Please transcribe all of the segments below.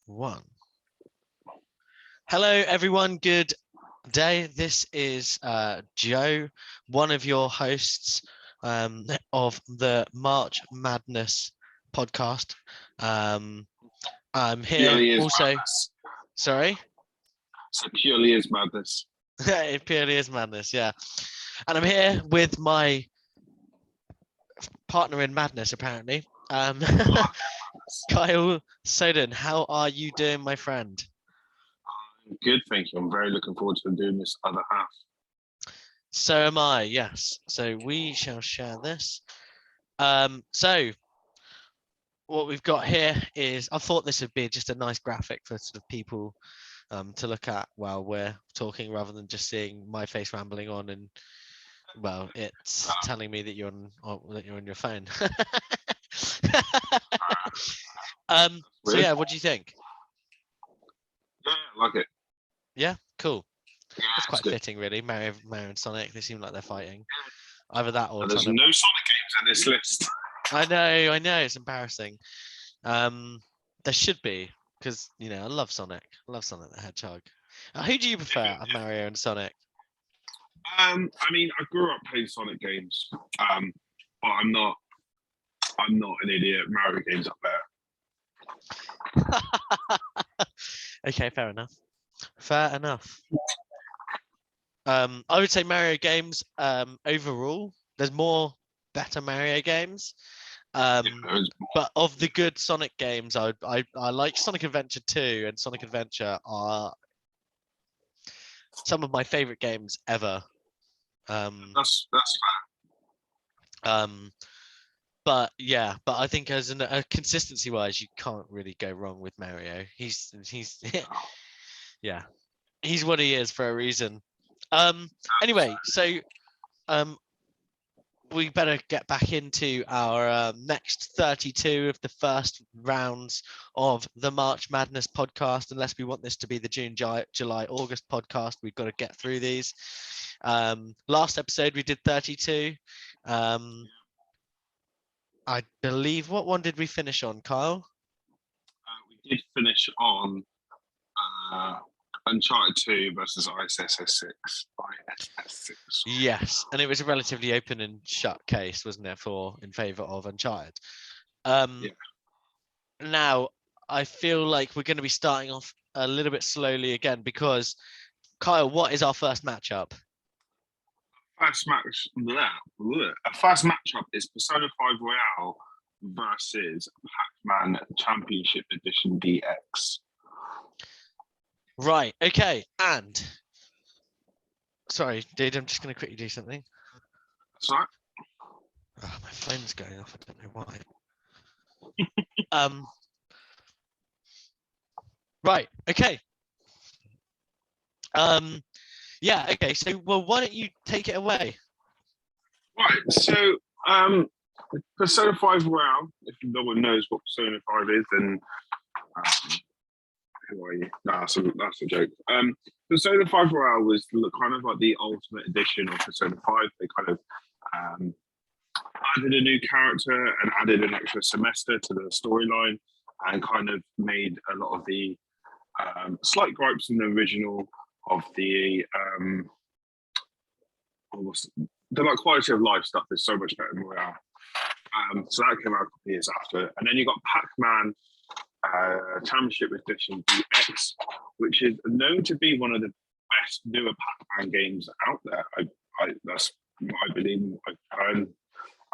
One. Hello, everyone. Good day. This is Joe, one of your hosts of the March Madness podcast. I'm here also. Madness. Sorry? So purely is madness. It purely is madness, yeah. And I'm here with my partner in madness, apparently. Kyle Soden, how are you doing, my friend? Good, thank you. I'm very looking forward to doing this other half. So am I, yes. So we shall share this. So what we've got here is, I thought this would be just a nice graphic for sort of people to look at while we're talking, rather than just seeing my face rambling on and, well, it's telling me that you're on your phone. So yeah, what do you think? Yeah, I like it. Yeah, cool. Yeah, That's quite good. fitting, really. Mario and Sonic, they seem like they're fighting. Either that or there's no Sonic games in this list. I know, it's embarrassing. There should be, because I love Sonic. I love Sonic the Hedgehog. Who do you prefer, Mario and Sonic? I mean, I grew up playing Sonic games, but I'm not an idiot. Mario games up there. Okay, fair enough. I would say Mario games overall. There's more better Mario games. But of the good Sonic games, I like Sonic Adventure 2 and Sonic Adventure are some of my favorite games ever. That's fair. But I think as a consistency wise, you can't really go wrong with Mario. He's yeah, he's what he is for a reason. Anyway, so we better get back into our next 32 of the first rounds of the March Madness podcast. Unless we want this to be the June, July, August podcast, we've got to get through these. Last episode we did 32. I believe, what one did we finish on, Kyle? We did finish on Uncharted 2 versus ISS6. Yes, and it was a relatively open and shut case, wasn't it, in favour of Uncharted? Now, I feel like we're going to be starting off a little bit slowly again, because, Kyle, what is our first matchup? A first matchup is Persona 5 Royale versus Pac-Man Championship Edition DX. Right, okay, and sorry, dude, I'm just going to quickly do something. That's right. Oh, my phone's going off, I don't know why. Right, okay. Yeah, okay, so, well, why don't you take it away? Right, so Persona 5 Royale, if no one knows what Persona 5 is, then who are you? No, that's a joke. Persona 5 Royale was kind of like the ultimate edition of Persona 5. They kind of added a new character and added an extra semester to the storyline, and kind of made a lot of the slight gripes in the original of the like quality of life stuff is so much better in Royale. So that came out a couple of years after, and then you got Pac-Man Championship Edition DX, which is known to be one of the best newer Pac-Man games out there. That's I believe I've heard,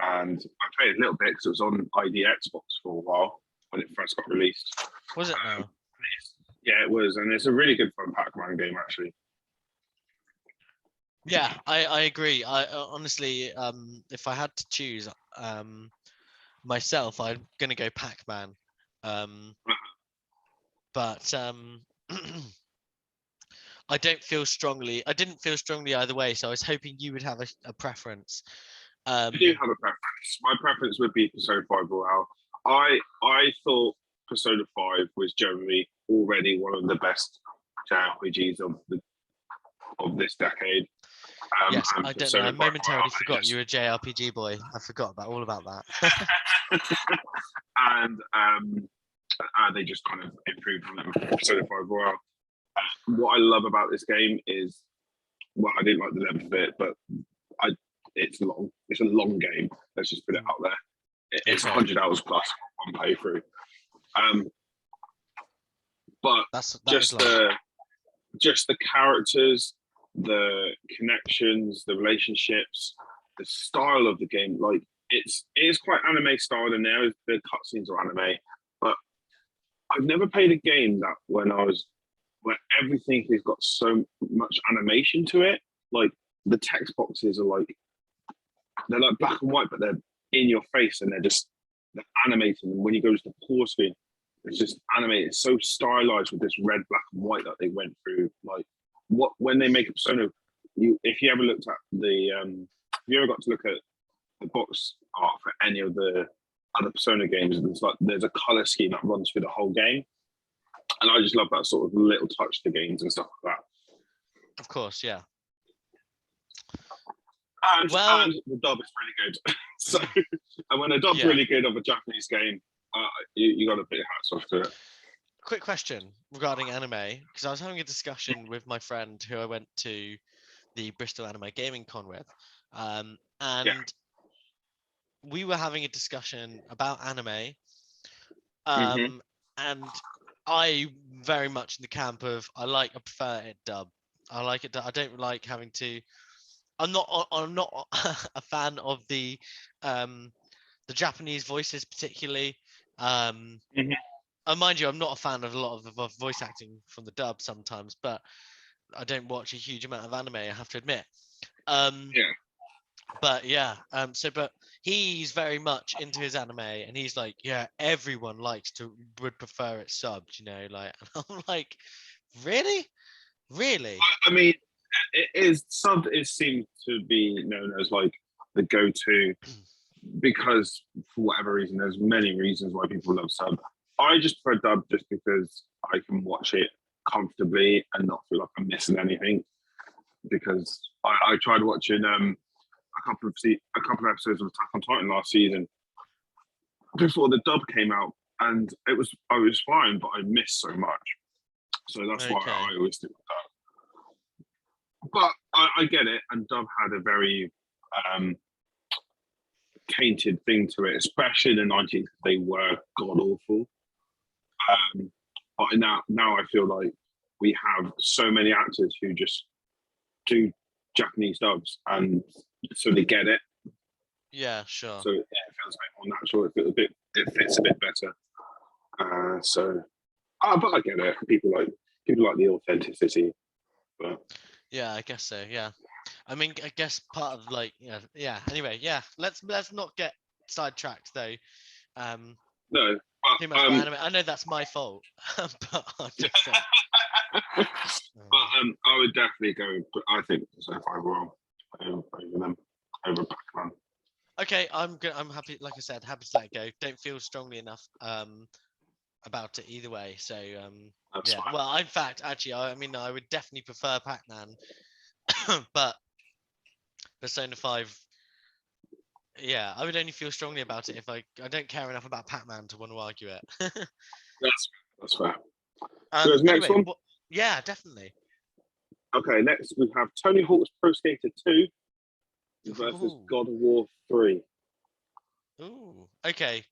and I played a little bit because it was on ID Xbox for a while when it first got released. Was it now? Yeah, it was, and it's a really good fun Pac-Man game actually. Yeah, I agree. I honestly, if I had to choose myself, I'm gonna go Pac-Man. But I didn't feel strongly either way, so I was hoping you would have a preference. I do have a preference. My preference would be Persona 5 Royale. I thought Persona 5 was generally already one of the best JRPGs of this decade. Yes, I don't know. I momentarily forgot you were a JRPG boy. I forgot all about that. And They just kind of improved on it with Persona 5 Royal. What I love about this game is, well, I didn't like the length of it, but it's long. It's a long game. Let's just put it out there. It's 100 hours plus on playthrough. But just the characters, the connections, the relationships, the style of the game, like it is quite anime styled, and there the cutscenes are anime. But I've never played a game that where everything has got so much animation to it. Like the text boxes are they're like black and white, but they're in your face and they're animated. And when you go to the pause screen, it's just animated. It's so stylized with this red, black, and white that they went through. Like when they make a Persona, if you ever looked at if you ever got to look at the box art for any of the other Persona games, there's a color scheme that runs through the whole game, and I just love that sort of little touch to games and stuff like that. Of course, yeah. And the dub is really good. So, and when a dub's really good of a Japanese game, you got to put your hats off to it. Quick question regarding anime, because I was having a discussion with my friend who I went to the Bristol Anime Gaming Con with, and we were having a discussion about anime, and I very much in the camp of I prefer it dub. I like it. I don't like having to. I'm not a fan of the Japanese voices particularly. And mind you, I'm not a fan of a lot of the voice acting from the dub sometimes, but I don't watch a huge amount of anime, I have to admit. But yeah, but he's very much into his anime, and he's like, yeah, everyone would prefer it subbed, like, and I'm like, really? I mean, it is subbed. It seems to be known as like the go-to because for whatever reason, there's many reasons why people love sub. I just prefer dub just because I can watch it comfortably and not feel like I'm missing anything. Because I tried watching a couple of episodes of Attack on Titan last season before the dub came out, and I was fine, but I missed so much. So that's why I always stick with dub. But I get it, and dub had a very tainted thing to it, especially in the 90s. They were god awful. But now I feel like we have so many actors who just do Japanese dubs, and so they get it. Yeah, sure. So it feels a bit more natural. It fits a bit better. But I get it. People like the authenticity. But yeah, I guess so. Yeah, I mean, I guess part of Anyway, yeah. Let's not get sidetracked though. No. Too much about anime. I know that's my fault, but I'm just saying. But I would definitely go. I think Persona 5 Royal over them, over Pac-Man. Okay, I'm happy. Like I said, happy to let it go. Don't feel strongly enough about it either way. So That's fine. Well, in fact, actually, I mean, I would definitely prefer Pac-Man, but Persona 5. Yeah, I would only feel strongly about it if I don't care enough about Pac-Man to want to argue it. That's fair. So next one? Yeah, definitely. Okay, next we have Tony Hawk's Pro Skater 2 versus God of War 3. Ooh, okay.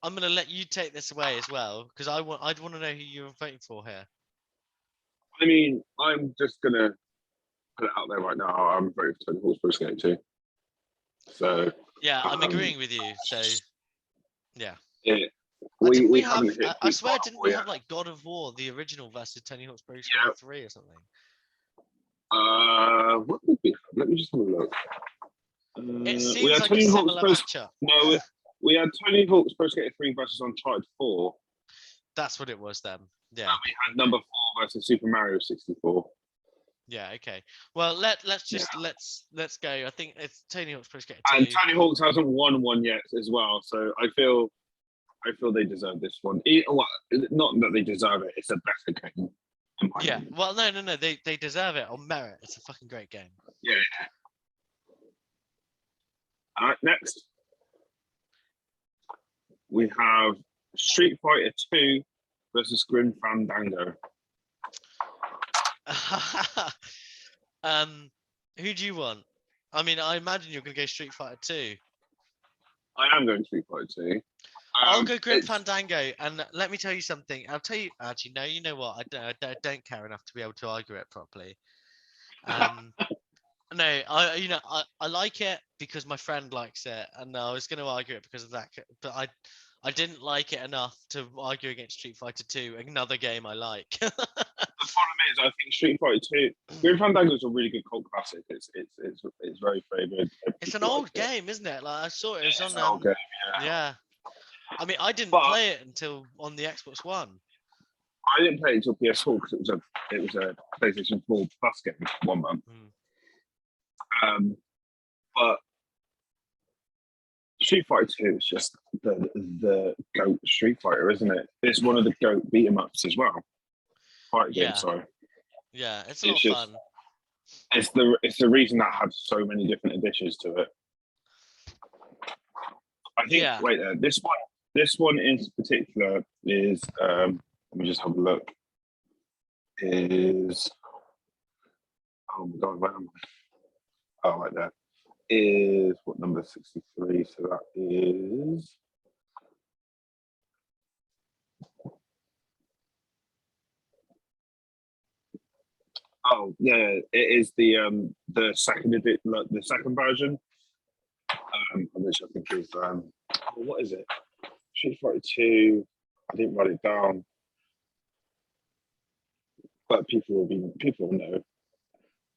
I'm gonna let you take this away as well because I'd want to know who you're voting for here. I mean, I'm just gonna put it out there right now. I'm voting for Tony Hawk's Pro Skater 2. So yeah, I'm agreeing with you. So yeah. We have. I swear, didn't we yet. have like God of War, the original, versus Tony Hawk's Pro Skater 3 or something? What did we have? Let me just have a look. It seems like a similar matchup. No, we had Tony Hawk's Pro Skater 3 versus Uncharted 4. That's what it was then. Yeah. And we had number 4 versus Super Mario 64. Yeah. Okay. Well, let's go. I think it's Tony Hawk's Pro Skater 2. And Tony Hawk's hasn't won one yet as well, so I feel they deserve this one. Not that they deserve it; it's a better game. Yeah. Well, no. They deserve it on merit. It's a fucking great game. Yeah. All right. Next, we have Street Fighter 2 versus Grim Fandango. Who do you want? I mean, I imagine you're going to go Street Fighter 2. I am going Street Fighter 2. I'll go Grim Fandango, and let me tell you something. I'll tell you. Actually, no. You know what? I don't care enough to be able to argue it properly. No, I like it because my friend likes it, and I was going to argue it because of that, but I didn't like it enough to argue against Street Fighter 2, another game I like. The problem is, I think Street Fighter 2, Grim Fandango is a really good cult classic. It's very favoured. It's an old game, isn't it? Like I saw it. It was on. An old game, yeah. I mean, I didn't play it until on the Xbox One. I didn't play it until PS4 because it was a PlayStation 4 Plus game 1 month. But Street Fighter 2 is just the GOAT Street Fighter, isn't it? It's one of the GOAT beat 'em ups as well. Fighter game, sorry. Yeah, it's a lot of fun. It's the reason that had so many different additions to it. I think. Wait, this one in particular is. Let me just have a look. Is. Oh my God, where am I? Oh, right there. Is what number 63? So that is. Oh yeah, it is the second the second version, which I think is what is it? Street Fighter 2. I didn't write it down, but people will know.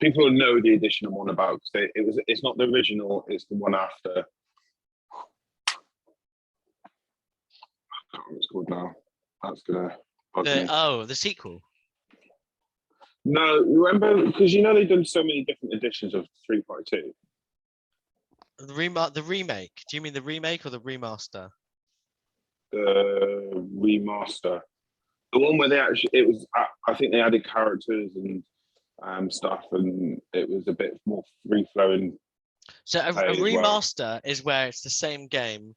People will know the edition I'm on about because it's not the original, it's the one after. I can't remember what it's called now. That's gonna bug me. The sequel. No, remember because they've done so many different editions of Street Fighter 2. The remake. Do you mean the remake or the remaster? The remaster. The one where it was. I think they added characters and stuff, and it was a bit more free flowing. So a remaster is where it's the same game.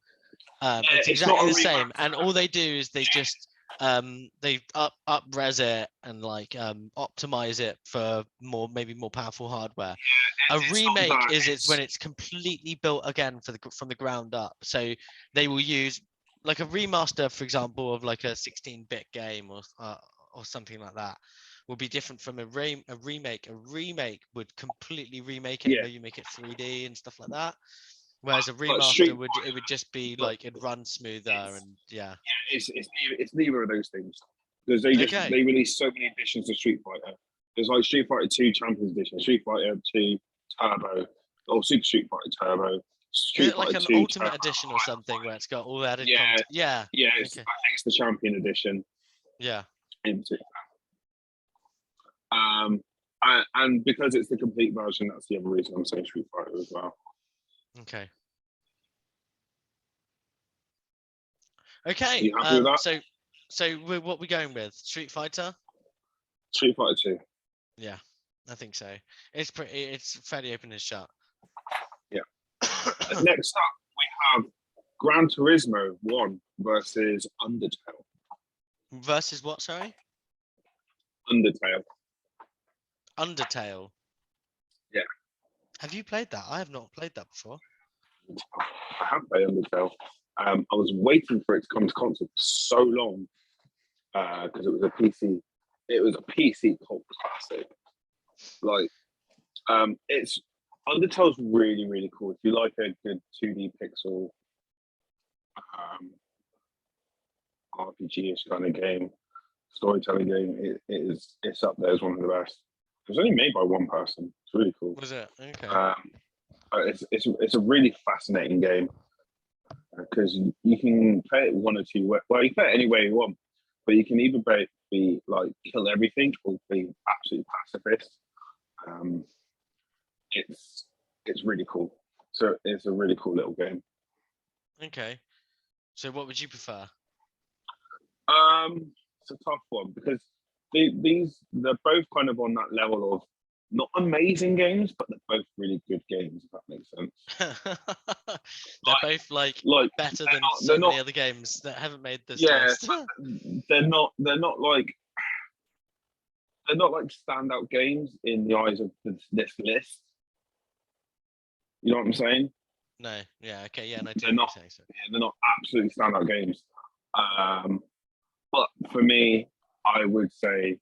It's exactly the same, and all they do is they just they up res it and like optimize it for maybe more powerful hardware. A remake is when it's completely built again from the ground up. So they will use like a remaster, for example, of like a 16-bit game or something like that will be different from a remake. A remake would completely remake it, maybe make it 3D and stuff like that. Whereas a remaster would just be like it'd run smoother and it's neither of those things because they released so many editions of Street Fighter. There's like Street Fighter 2 Champions Edition, Street Fighter 2 Turbo, or Super Street Fighter Turbo. Is it like an Ultimate Edition or something where it's got all added content? Yeah. I think it's the Champion Edition. Yeah. In particular. And because it's the complete version, that's the other reason I'm saying Street Fighter as well. Okay. Okay. You happy with that? So what we going with? Street Fighter? Street Fighter 2. Yeah, I think so. It's fairly open and shut. Yeah. Next up, we have Gran Turismo One versus Undertale. Versus what? Sorry. Undertale. Undertale. Yeah. Have you played that? I have not played that before. I have played Undertale. I was waiting for it to come to console for so long because it was a PC. It was a PC cult classic. Like, it's Undertale's really, really cool. If you like a good 2D pixel RPG-ish kind of game, storytelling game, it's up there as one of the best. It was only made by one person. It's really cool. Was it? Okay. It's a really fascinating game because you can play it one or two ways. Well, you can play it any way you want, but you can either be like kill everything or be absolutely pacifist. It's really cool. So it's a really cool little game. Okay. So what would you prefer? It's a tough one because they're both kind of on that level of not amazing games, but they're both really good games. If that makes sense. They're both like Like better than so they're many not. other games that haven't made this Yeah, list. they're not. They're not like standout games in the eyes of this list. You know what I'm saying? No, yeah, okay, yeah, and I do They're not. say so. Yeah, they're not absolutely standout games. But for me, I would say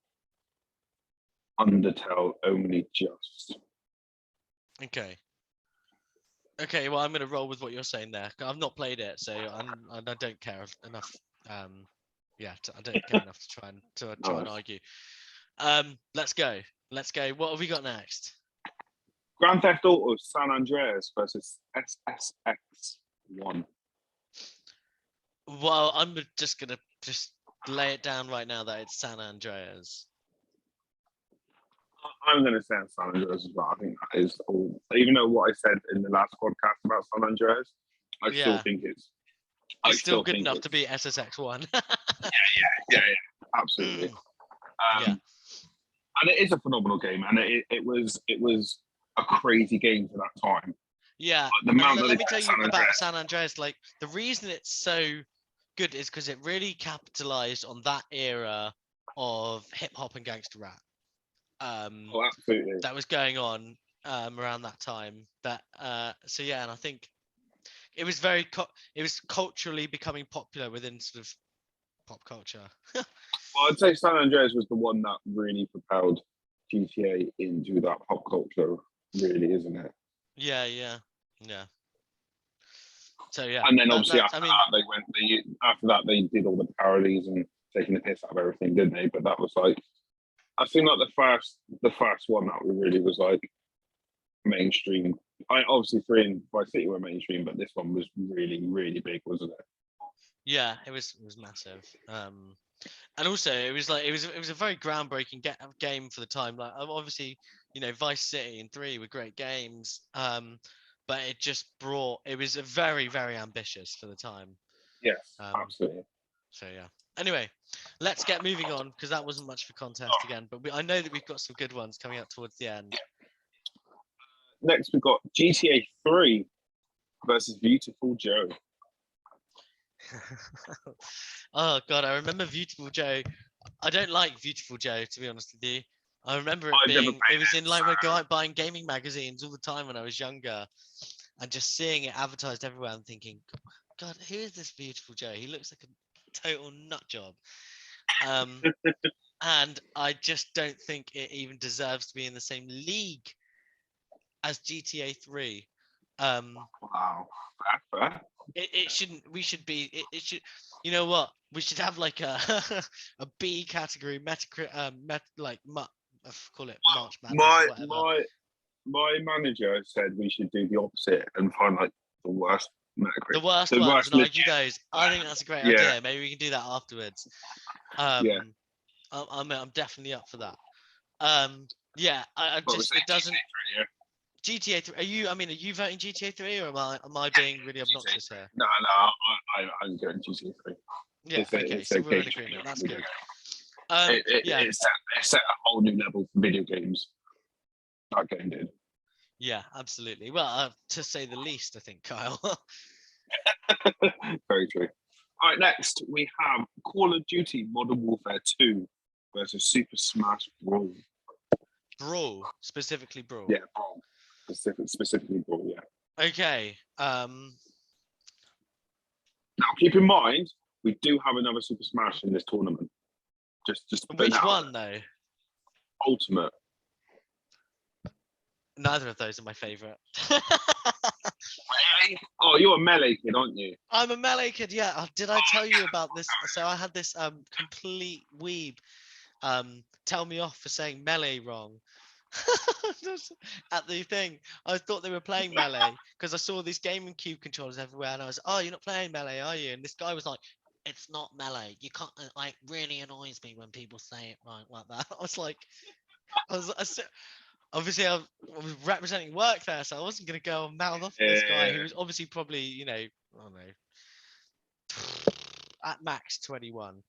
Undertale only just. Okay. Okay, well, I'm going to roll with what you're saying there. I've not played it, so I don't care enough. Yeah, I don't care enough to try and argue. Let's go. Let's go. What have we got next? Grand Theft Auto San Andreas versus SSX1. Well, I'm just gonna lay it down right now that it's San Andreas. I'm going to say San Andreas as well. I think that is all. Even though what I said in the last podcast about San Andreas, I still think it's. It's still good enough to be SSX1. yeah, absolutely. And it is a phenomenal game, and it was a crazy game for that time. Yeah, let me tell you about San Andreas. Like, the reason it's so good is because it really capitalized on that era of hip hop and gangster rap. Absolutely. That was going on around that time. So yeah, and I think it was it was culturally becoming popular within sort of pop culture. Well, I'd say San Andreas was the one that really propelled GTA into that pop culture, really, isn't it? Yeah. So yeah, and then obviously after that they did all the parodies and taking the piss out of everything, didn't they? But that was like, I think like the first one that really was like mainstream. Obviously 3 and Vice City were mainstream, but this one was really, really big, wasn't it? Yeah, it was massive. And also it was a very groundbreaking game for the time. Like, obviously, Vice City and 3 were great games. But it was a very, very ambitious for the time. Yes, absolutely. So yeah. Anyway, let's get moving on, because that wasn't much for contest again. But I know that we've got some good ones coming up towards the end. Next, we've got GTA 3 versus Beautiful Joe. Oh God, I remember Beautiful Joe. I don't like Beautiful Joe, to be honest with you. I remember it was in like, we're buying gaming magazines all the time when I was younger, and just seeing it advertised everywhere and thinking, God, who is this Beautiful Joe? He looks like a total nut job. And I just don't think it even deserves to be in the same league as GTA 3. Wow. It shouldn't. We should be. It should. You know what? We should have like a a B category Metacritic. Call it March Madness. My manager said we should do the opposite and find like the worst Metacritic. The worst ones and argue those. I think that's a great idea. Maybe we can do that afterwards. I'm definitely up for that. It doesn't. GTA 3. Are you voting GTA 3, or am I being really obnoxious here? No, I'm going GTA 3. Yeah, okay, so we're in agreement. That's good. It set a whole new level for video games. That game did. Yeah, absolutely. Well, to say the least, I think, Kyle. Very true. All right, next we have Call of Duty Modern Warfare 2 versus Super Smash Brawl. Brawl, specifically Brawl. Yeah, Brawl. Specifically Brawl, yeah. Okay. Now keep in mind, we do have another Super Smash in this tournament. Just which one though? Ultimate. Neither of those are my favorite. Really? Oh, you're a Melee kid, aren't you? I'm a Melee kid, yeah. Did I tell you about this? So I had this complete weeb tell me off for saying Melee wrong. At the thing, I thought they were playing Melee because I saw these gaming cube controllers everywhere, and I was, oh, you're not playing Melee, are you? And this guy was like, it's not Melee. You can't. Like, really annoys me when people say it like that. I was like, obviously I was representing work there, so I wasn't gonna go and mouth off this guy who was obviously probably, I don't know, at max 21.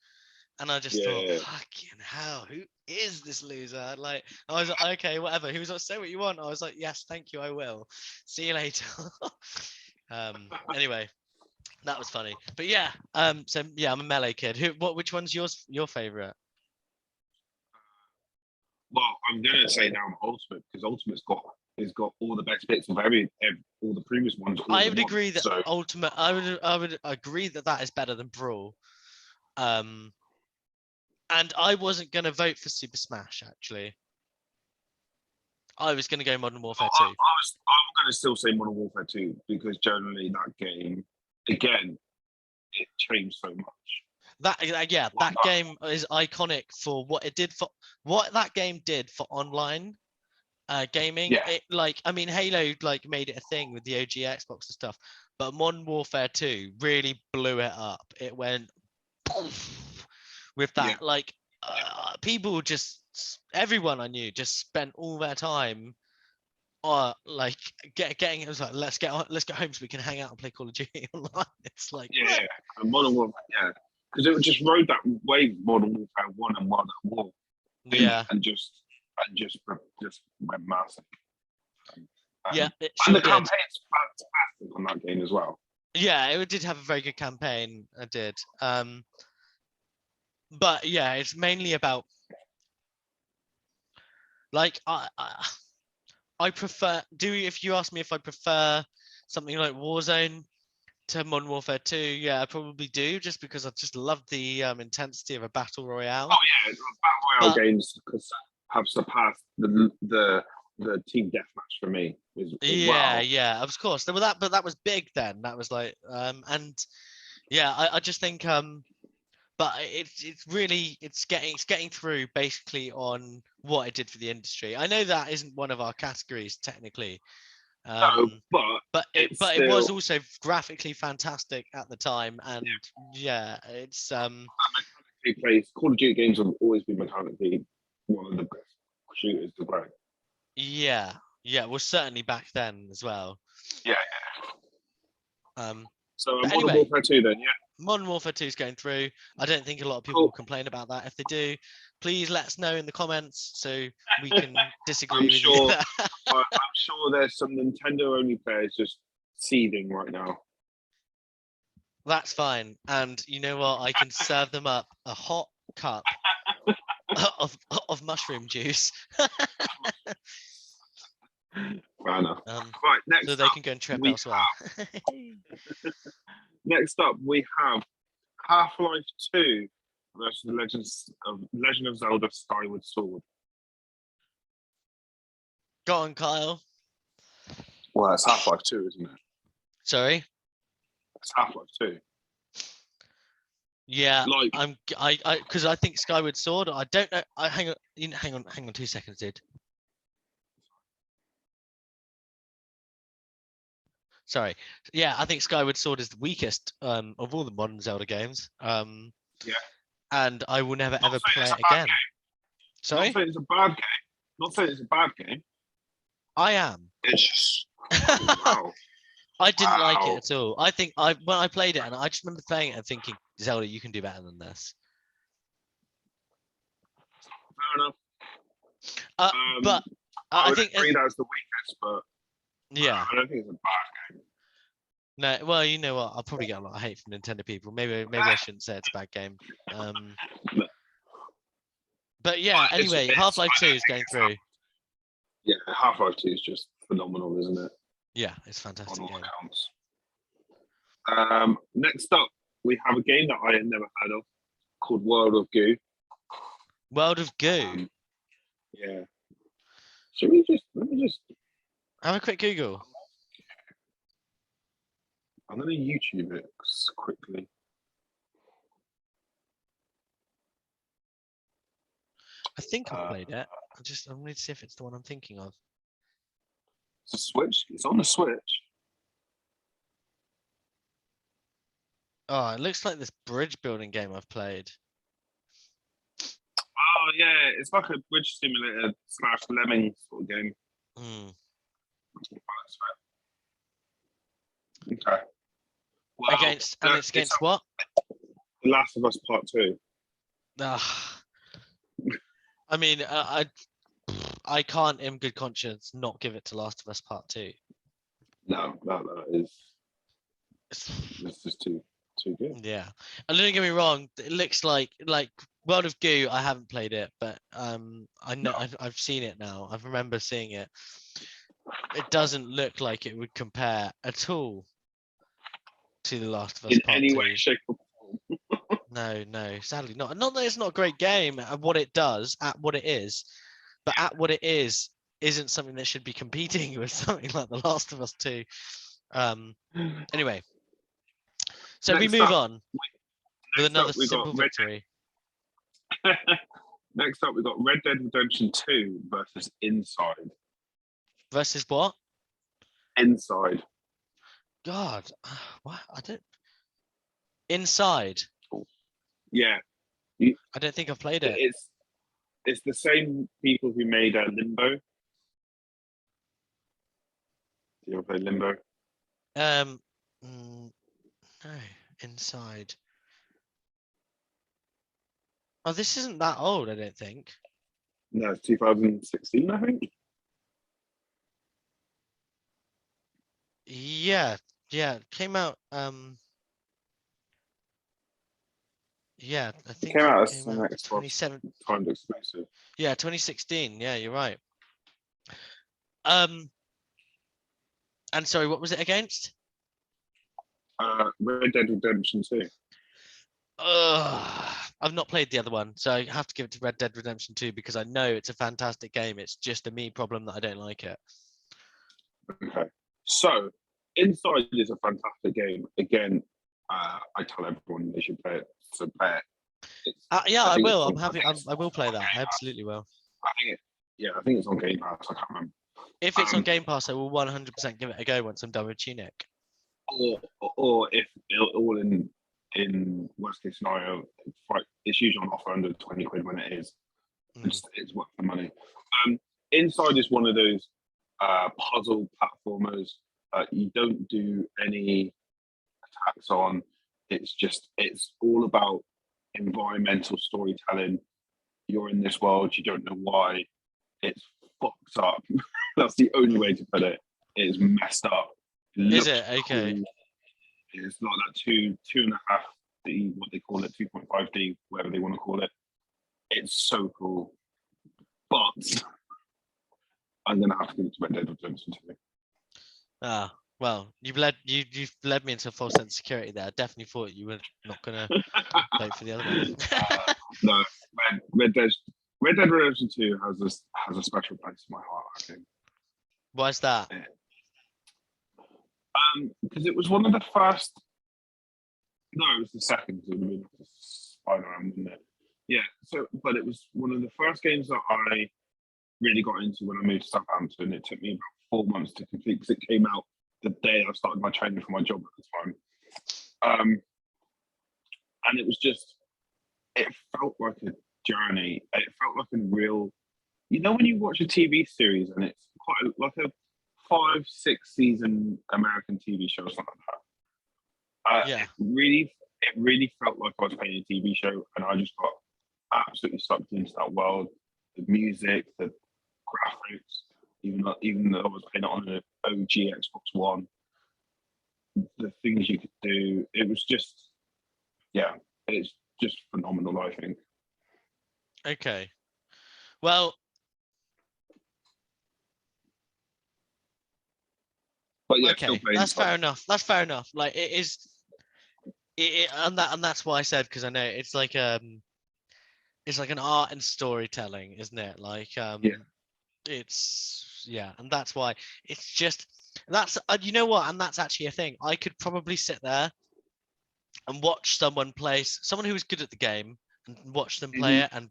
And I just thought, fucking hell, who is this loser? Like, I was like, okay, whatever. He was like, say what you want. I was like, yes, thank you, I will. See you later. Anyway, that was funny. But yeah, so yeah, I'm a Melee kid. Which one's your favorite? Well, I'm gonna say now Ultimate, because Ultimate's got all the best bits of all the previous ones. I would agree that Ultimate. I would agree that that is better than Brawl. And I wasn't gonna vote for Super Smash actually. I was gonna go Modern Warfare 2. I'm gonna still say Modern Warfare 2 because generally that game, again, it changed so much. That game is iconic for what it did for what that game did for online gaming. Yeah. It, like, I mean, Halo like made it a thing with the OG Xbox and stuff, but Modern Warfare 2 really blew it up. It went poof, with that. Like, people everyone I knew just spent all their time like getting it was like let's get home so we can hang out and play Call of Duty online. It's like and Modern Warfare, because it just rode that wave, Modern Warfare 1 and Modern War, and just went massive. It and the campaign's fantastic on that game as well. Yeah, it did have a very good campaign. It did. But yeah, it's mainly about like I prefer. If you ask me if I prefer something like Warzone to Modern Warfare 2, yeah, I probably do, just because I just love the intensity of a battle royale. Oh yeah, battle royale games have surpassed the team deathmatch for me. Yeah, of course. There were that, but that was big then. That was like, and yeah, I just think, but it's getting through basically on what it did for the industry. I know that isn't one of our categories technically, no, but it was also graphically fantastic at the time, and it's mechanically plays. Call of Duty games have always been mechanically one of the best shooters to play. Yeah, well, certainly back then as well. Yeah. So Modern Warfare 2 then, yeah. Modern Warfare 2 is going through. I don't think a lot of people will complain about that. If they do, please let us know in the comments so we can disagree with you. I'm sure there's some Nintendo only players just seething right now. That's fine. And you know what? I can serve them up a hot cup of mushroom juice. Fair enough. Right, next so they can go and trip elsewhere. Next up, we have Half-Life 2 versus Legend of Zelda Skyward Sword. Go on, Kyle. Well, it's Half-Life 2, isn't it? Sorry? It's Half-Life 2. Yeah, because I think Skyward Sword. I don't know. Hang on 2 seconds, dude. Sorry. Yeah, I think Skyward Sword is the weakest of all the modern Zelda games. And I will never ever play it again. Sorry? Not saying it's a bad game. Not saying it's a bad game. I am. It's just wow. I didn't like it at all. I think when I played it, and I just remember playing it and thinking, Zelda, you can do better than this. Fair enough. But I think agree that's the weakest, but yeah, I don't think it's a bad game. No, well, you know what? I'll probably get a lot of hate from Nintendo people. Maybe I shouldn't say it's a bad game. But yeah, anyway, Half-Life 2 is going through. Yeah, Half-Life 2 is just phenomenal, isn't it? Yeah, it's a fantastic game. Next up, we have a game that I had never heard of called World of Goo. World of Goo? Yeah. Let me just have a quick Google. I'm going to YouTube it quickly. I think I've played it. I need to see if it's the one I'm thinking of. It's a Switch. It's on the Switch. Oh, it looks like this bridge building game I've played. Oh yeah, it's like a bridge simulator / lemming sort of game. Okay. Well, it's against what? The Last of Us Part 2. I mean, I can't, in good conscience, not give it to Last of Us Part 2. No, that is. It's just too good. Yeah, and don't get me wrong. It looks like World of Goo. I haven't played it, but I know I've seen it now. I remember seeing it. It doesn't look like it would compare at all to The Last of Us In Part any 2. way, shape, or form. No, sadly not. Not that it's not a great game at what it does, at what it is, but at what it is isn't something that should be competing with something like The Last of Us 2. Anyway, so we move on with another simple victory. Next up, we got Red Dead Redemption 2 versus Inside. Versus what? Inside. God, what? I don't. Inside. Yeah. I don't think I've played it. It's the same people who made Limbo. Do you ever play Limbo? No. Inside. Oh, this isn't that old, I don't think. No, it's 2016, I think. Yeah, came out. Yeah, I think it came out it as came an out Xbox 27. timed exclusive. Yeah, 2016. Yeah, you're right. And sorry, what was it against? Red Dead Redemption 2. I've not played the other one, so I have to give it to Red Dead Redemption 2 because I know it's a fantastic game. It's just a me problem that I don't like it. Okay, so Inside is a fantastic game. Again, I tell everyone they should play it. So play it. Yeah, I will. I'm happy. I will play that. I absolutely will. I think it's on Game Pass. I can't remember. If it's on Game Pass, I will 100% give it a go once I'm done with Tunic. Or if all in worst case scenario, it's usually on offer under 20 quid when it is. It's worth the money. Inside is one of those puzzle platformers. You don't do any attacks on. It's all about environmental storytelling. You're in this world, you don't know why. It's fucked up. That's the only way to put it. It's messed up. Is it? Okay. Cool. It's like that 2.5D, what they call it, 2.5D, whatever they want to call it. It's so cool. But I'm gonna have to give it to Red Dead Redemption 2. Well, you've led me into a false sense of security there. I definitely thought you were not gonna vote for the other one. No, Red Dead Redemption 2 has a special place in my heart, I think. Why is that? Because it was one of the first. No, it was the second. It would have been Spider-Man, wouldn't it? Yeah. So, but it was one of the first games that I really got into when I moved to Southampton. It took me about 4 months to complete because it came out the day I started my training for my job at the time. And it was it felt like a journey. It felt like a real, when you watch a TV series and it's quite like a 5-6 season American TV show or something like that. Yeah. It really felt like I was playing a TV show, and I just got absolutely sucked into that world. The music, the graphics, even though I was playing it on an OG Xbox One, the things you could do, it was just, it's just phenomenal, I think. Okay. Well, but yeah, okay, that's fair enough. That's fair enough. Like it is, and that's why I said, because I know it's like an art and storytelling, isn't it? Like it's and that's why it's just that's you know what, and that's actually a thing. I could probably sit there and watch someone who is good at the game and watch them play it and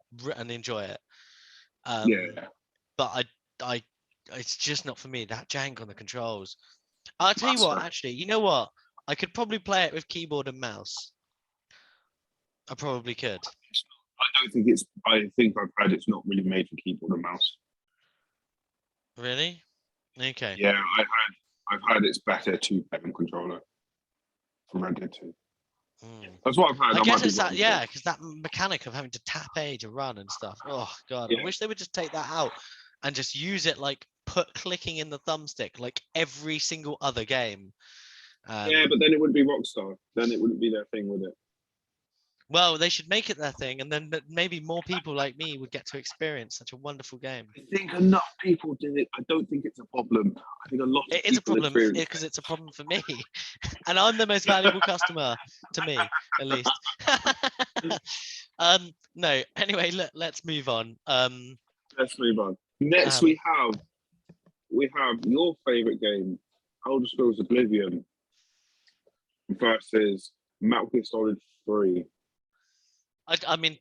enjoy it. But I it's just not for me. That jank on the controls. I'll tell you what, actually, you know what? I could probably play it with keyboard and mouse. I probably could. I think I've heard it's not really made for keyboard and mouse. Really? Okay. Yeah, I've heard it's better to play on controller for Red Dead 2. Mm. That's what I've heard. I I guess might be it's that, wrong, yeah, because that mechanic of having to tap A to run and stuff. Oh god, I Yeah. wish they would just take that out and just use it like put clicking in the thumbstick like every single other game. Yeah, but then it wouldn't be Rockstar. Then it wouldn't be their thing, would it? Well, they should make it their thing, and then maybe more people like me would get to experience such a wonderful game. I think enough people did it. I don't think it's a problem. I think a lot of It is a people problem experience because it's a problem for me, and I'm the most valuable customer to me, at least. No. Anyway, let's move on. Let's move on. Next, Um, we have your favorite game, Elder Scrolls Oblivion, versus Metal Gear Solid 3. I mean,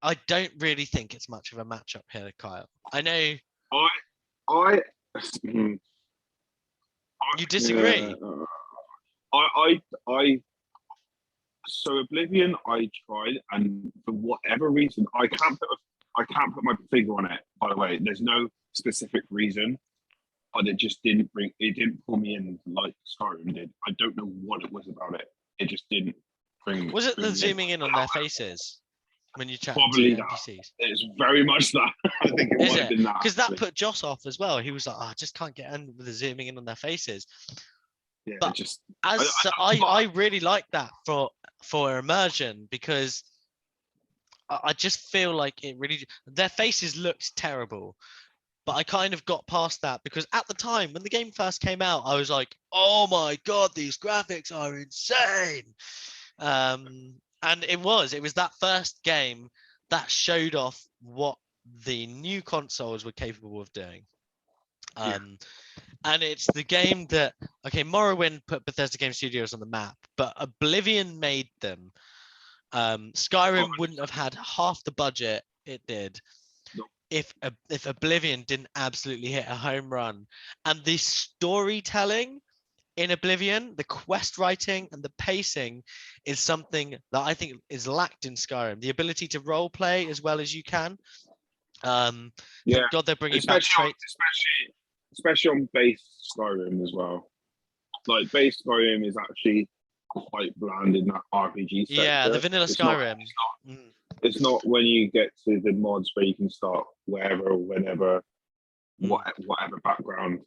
I don't really think it's much of a matchup here, Kyle. I know I you disagree. I so Oblivion I tried, and for whatever reason I can't put my finger on it. By the way, there's no specific reason, but it didn't pull me in like Skyrim did. I don't know what it was about it. It just didn't bring. Was it bring the me zooming in on their faces when you chat to Probably the that. NPCs? It's very much that. I think it Is might it? have been that. Because that actually. put Joss off as well. He was like, I just can't get in with the zooming in on their faces. Yeah, But just I really like that for immersion, because I just feel like it really, their faces looked terrible, but I kind of got past that because at the time when the game first came out, I was like, oh my god, these graphics are insane. And it was that first game that showed off what the new consoles were capable of doing. And it's the game that, okay, Morrowind put Bethesda Game Studios on the map, but Oblivion made them. Skyrim wouldn't have had half the budget it did if Oblivion didn't absolutely hit a home run. And the storytelling in Oblivion, the quest writing and the pacing is something that I think is lacked in Skyrim. The ability to role play as well as you can. Thank God they're bringing back traits. Especially on base Skyrim as well. Like base Skyrim is actually quite bland in that RPG sector. Yeah, the vanilla Skyrim. It's not when you get to the mods where you can start wherever or whenever, whatever background,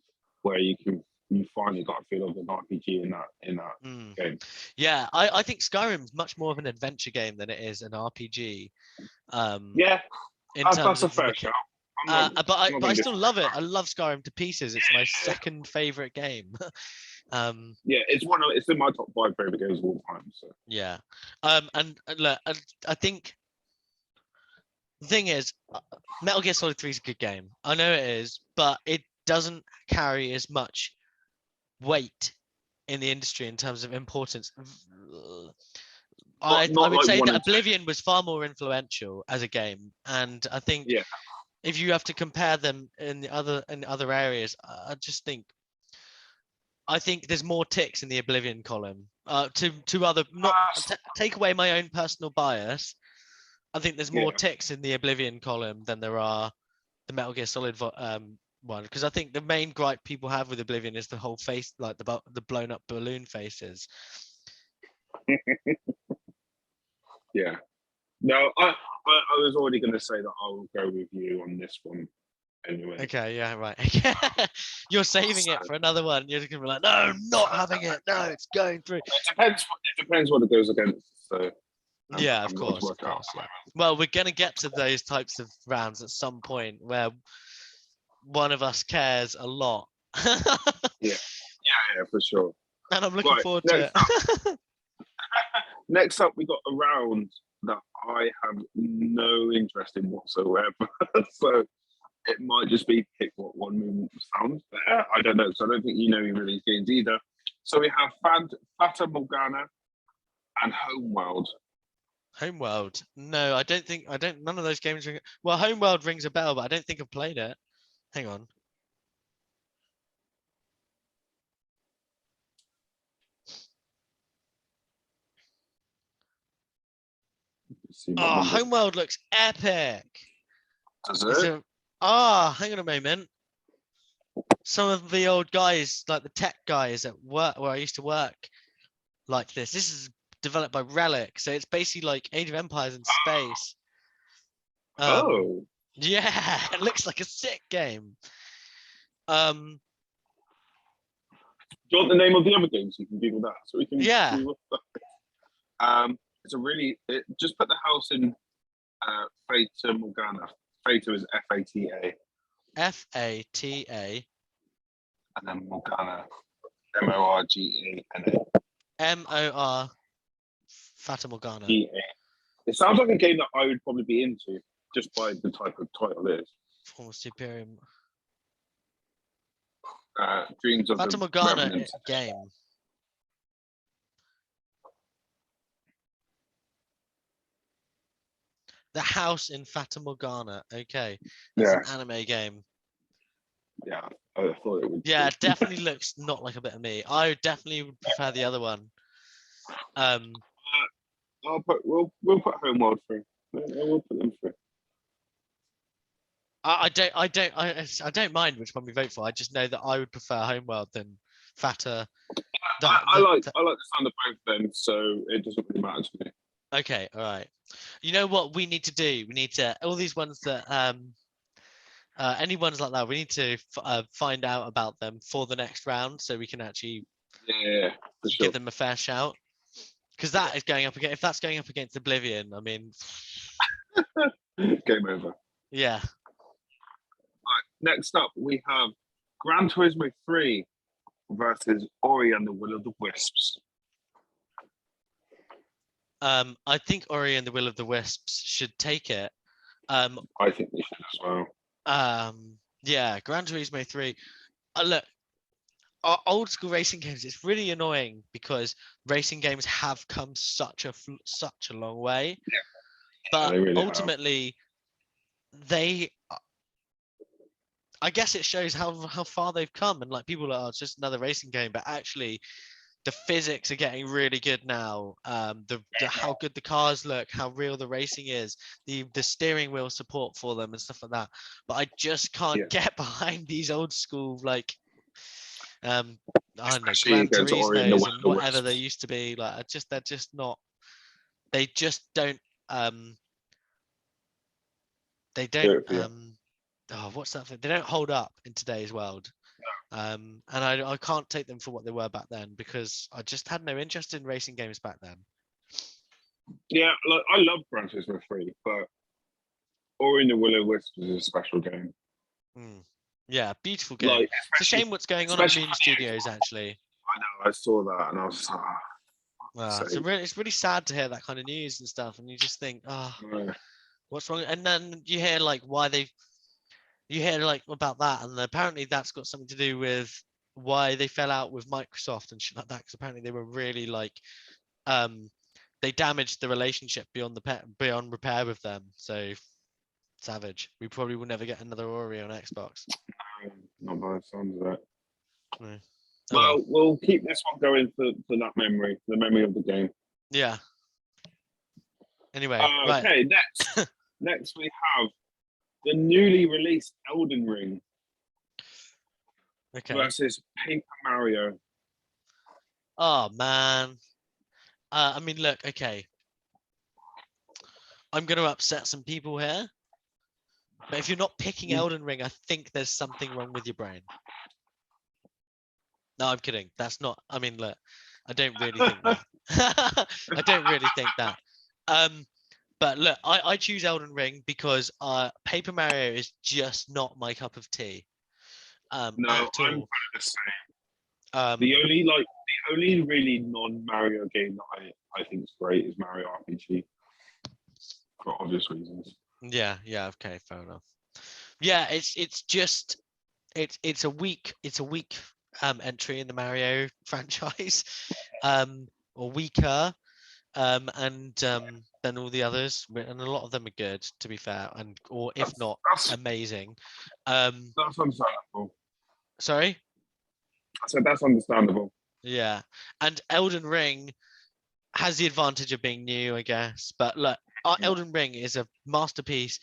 where you finally got a feel of an RPG in that game. Yeah, I think Skyrim's much more of an adventure game than it is an RPG. That's a fair shout. But I still love it. I love Skyrim to pieces. It's my second favorite game. It's in my top 5 favorite games of all time. So yeah, and look, I think the thing is, Metal Gear Solid 3 is a good game. I know it is, but it doesn't carry as much weight in the industry in terms of importance. I would say that Oblivion was far more influential as a game, and I think if you have to compare them in the other areas, I think there's more ticks in the Oblivion column. Take away my own personal bias, I think there's more ticks in the Oblivion column than there are the Metal Gear Solid one, because I think the main gripe people have with Oblivion is the whole face, like the blown up balloon faces. Yeah. No, I was already going to say that I will go with you on this one anyway. Okay, yeah, right. You're saving it for another one. You're just going to be like, no, I'm not having it. No, it's going through. It depends what it goes against. So yeah, of course. Yeah. Well, we're going to get to those types of rounds at some point where one of us cares a lot. Yeah, for sure. And I'm looking forward to it. Next up, we got a round that I have no interest in whatsoever. So it might just be pick what one movement sounds better. I don't know. So I don't think you know any of these games either. So we have Fata Morgana and Homeworld. Homeworld? No, I don't. None of those games ring. Well, Homeworld rings a bell, but I don't think I've played it. Hang on. Oh, Homeworld looks epic. Does it? Hang on a moment. Some of the old guys, like the tech guys at work where I used to work, like this. This is developed by Relic, so it's basically like Age of Empires in space. Oh, Yeah, it looks like a sick game. Um, do you want the name of the other game so you can Google that so we can yeah, see what it's a really just put the house in Fata Morgana. Fata is Fata Fata and then Morgana Morgana. Mor Fata Morgana. It sounds like a game that I would probably be into just by the type of title it is. Former Superior Dreams of Fata the Morgana Revenant. game. The house in Fata Morgana. Okay, it's Yeah, an anime game. yeah. I thought it would. Yeah, it definitely looks not like a bit of me. I definitely would prefer the other one. We'll put Homeworld through. We'll put them through. I don't mind which one we vote for. I just know that I would prefer Homeworld than Fata. I like the sound of both of them, so it doesn't really matter to me. Okay, all right. You know what we need to do? We need to all these ones that any ones like that. We need to find out about them for the next round, so we can actually Yeah, for sure. give them a fair shout. Because that is going up against. If that's going up against Oblivion, I mean, Game over. yeah. Next up, we have Gran Turismo 3 versus Ori and the Will of the Wisps. I think Ori and the Will of the Wisps should take it. I think they should as well. Yeah, Gran Turismo 3. Look, our old school racing games. It's really annoying because racing games have come such a long way. Yeah. But they really ultimately, they. I guess it shows how far they've come, and like people are, oh, it's just another racing game, but actually, the physics are getting really good now. The how good the cars look, how real the racing is, the steering wheel support for them and stuff like that. But I just can't get behind these old school like I don't know, Gran Turismos and whatever they used to be. Like they're just not. They just don't. They don't. Oh, what's that thing? They don't hold up in today's world. And I can't take them for what they were back then because I just had no interest in racing games back then. Yeah, like, I love Gran Turismo 3, but Ori and the Will of the Wisps is a special game. Yeah, beautiful game. Like, it's a shame what's going on at Moon Studios, actually. I know, I saw that and I was like, it's really sad to hear that kind of news and stuff, and you just think, what's wrong? And then you hear like about that, and apparently that's got something to do with why they fell out with Microsoft and shit like that. Because apparently they were really like, they damaged the relationship beyond repair with them. So savage. We probably will never get another Ori on Xbox. Not by the sounds of it. No. Well, we'll keep this one going for that memory, the memory of the game. Yeah. Anyway, right. Okay, next we have the newly released Elden Ring versus Paper Mario. Oh man. I mean, look, okay. I'm going to upset some people here. But if you're not picking Elden Ring, I think there's something wrong with your brain. No, I'm kidding. That's not, I mean, look, I don't really think that. I don't really think that. But look, I choose Elden Ring because Paper Mario is just not my cup of tea. No, I'm kind of the same. The only really non-Mario game that I think is great is Mario RPG, for obvious reasons. Yeah, okay, fair enough. Yeah, it's just it's a weak entry in the Mario franchise, or weaker, and then all the others, and a lot of them are good, to be fair, or if not amazing. That's understandable. Sorry? I said that's understandable. Yeah, and Elden Ring has the advantage of being new, I guess. But look, Elden Ring is a masterpiece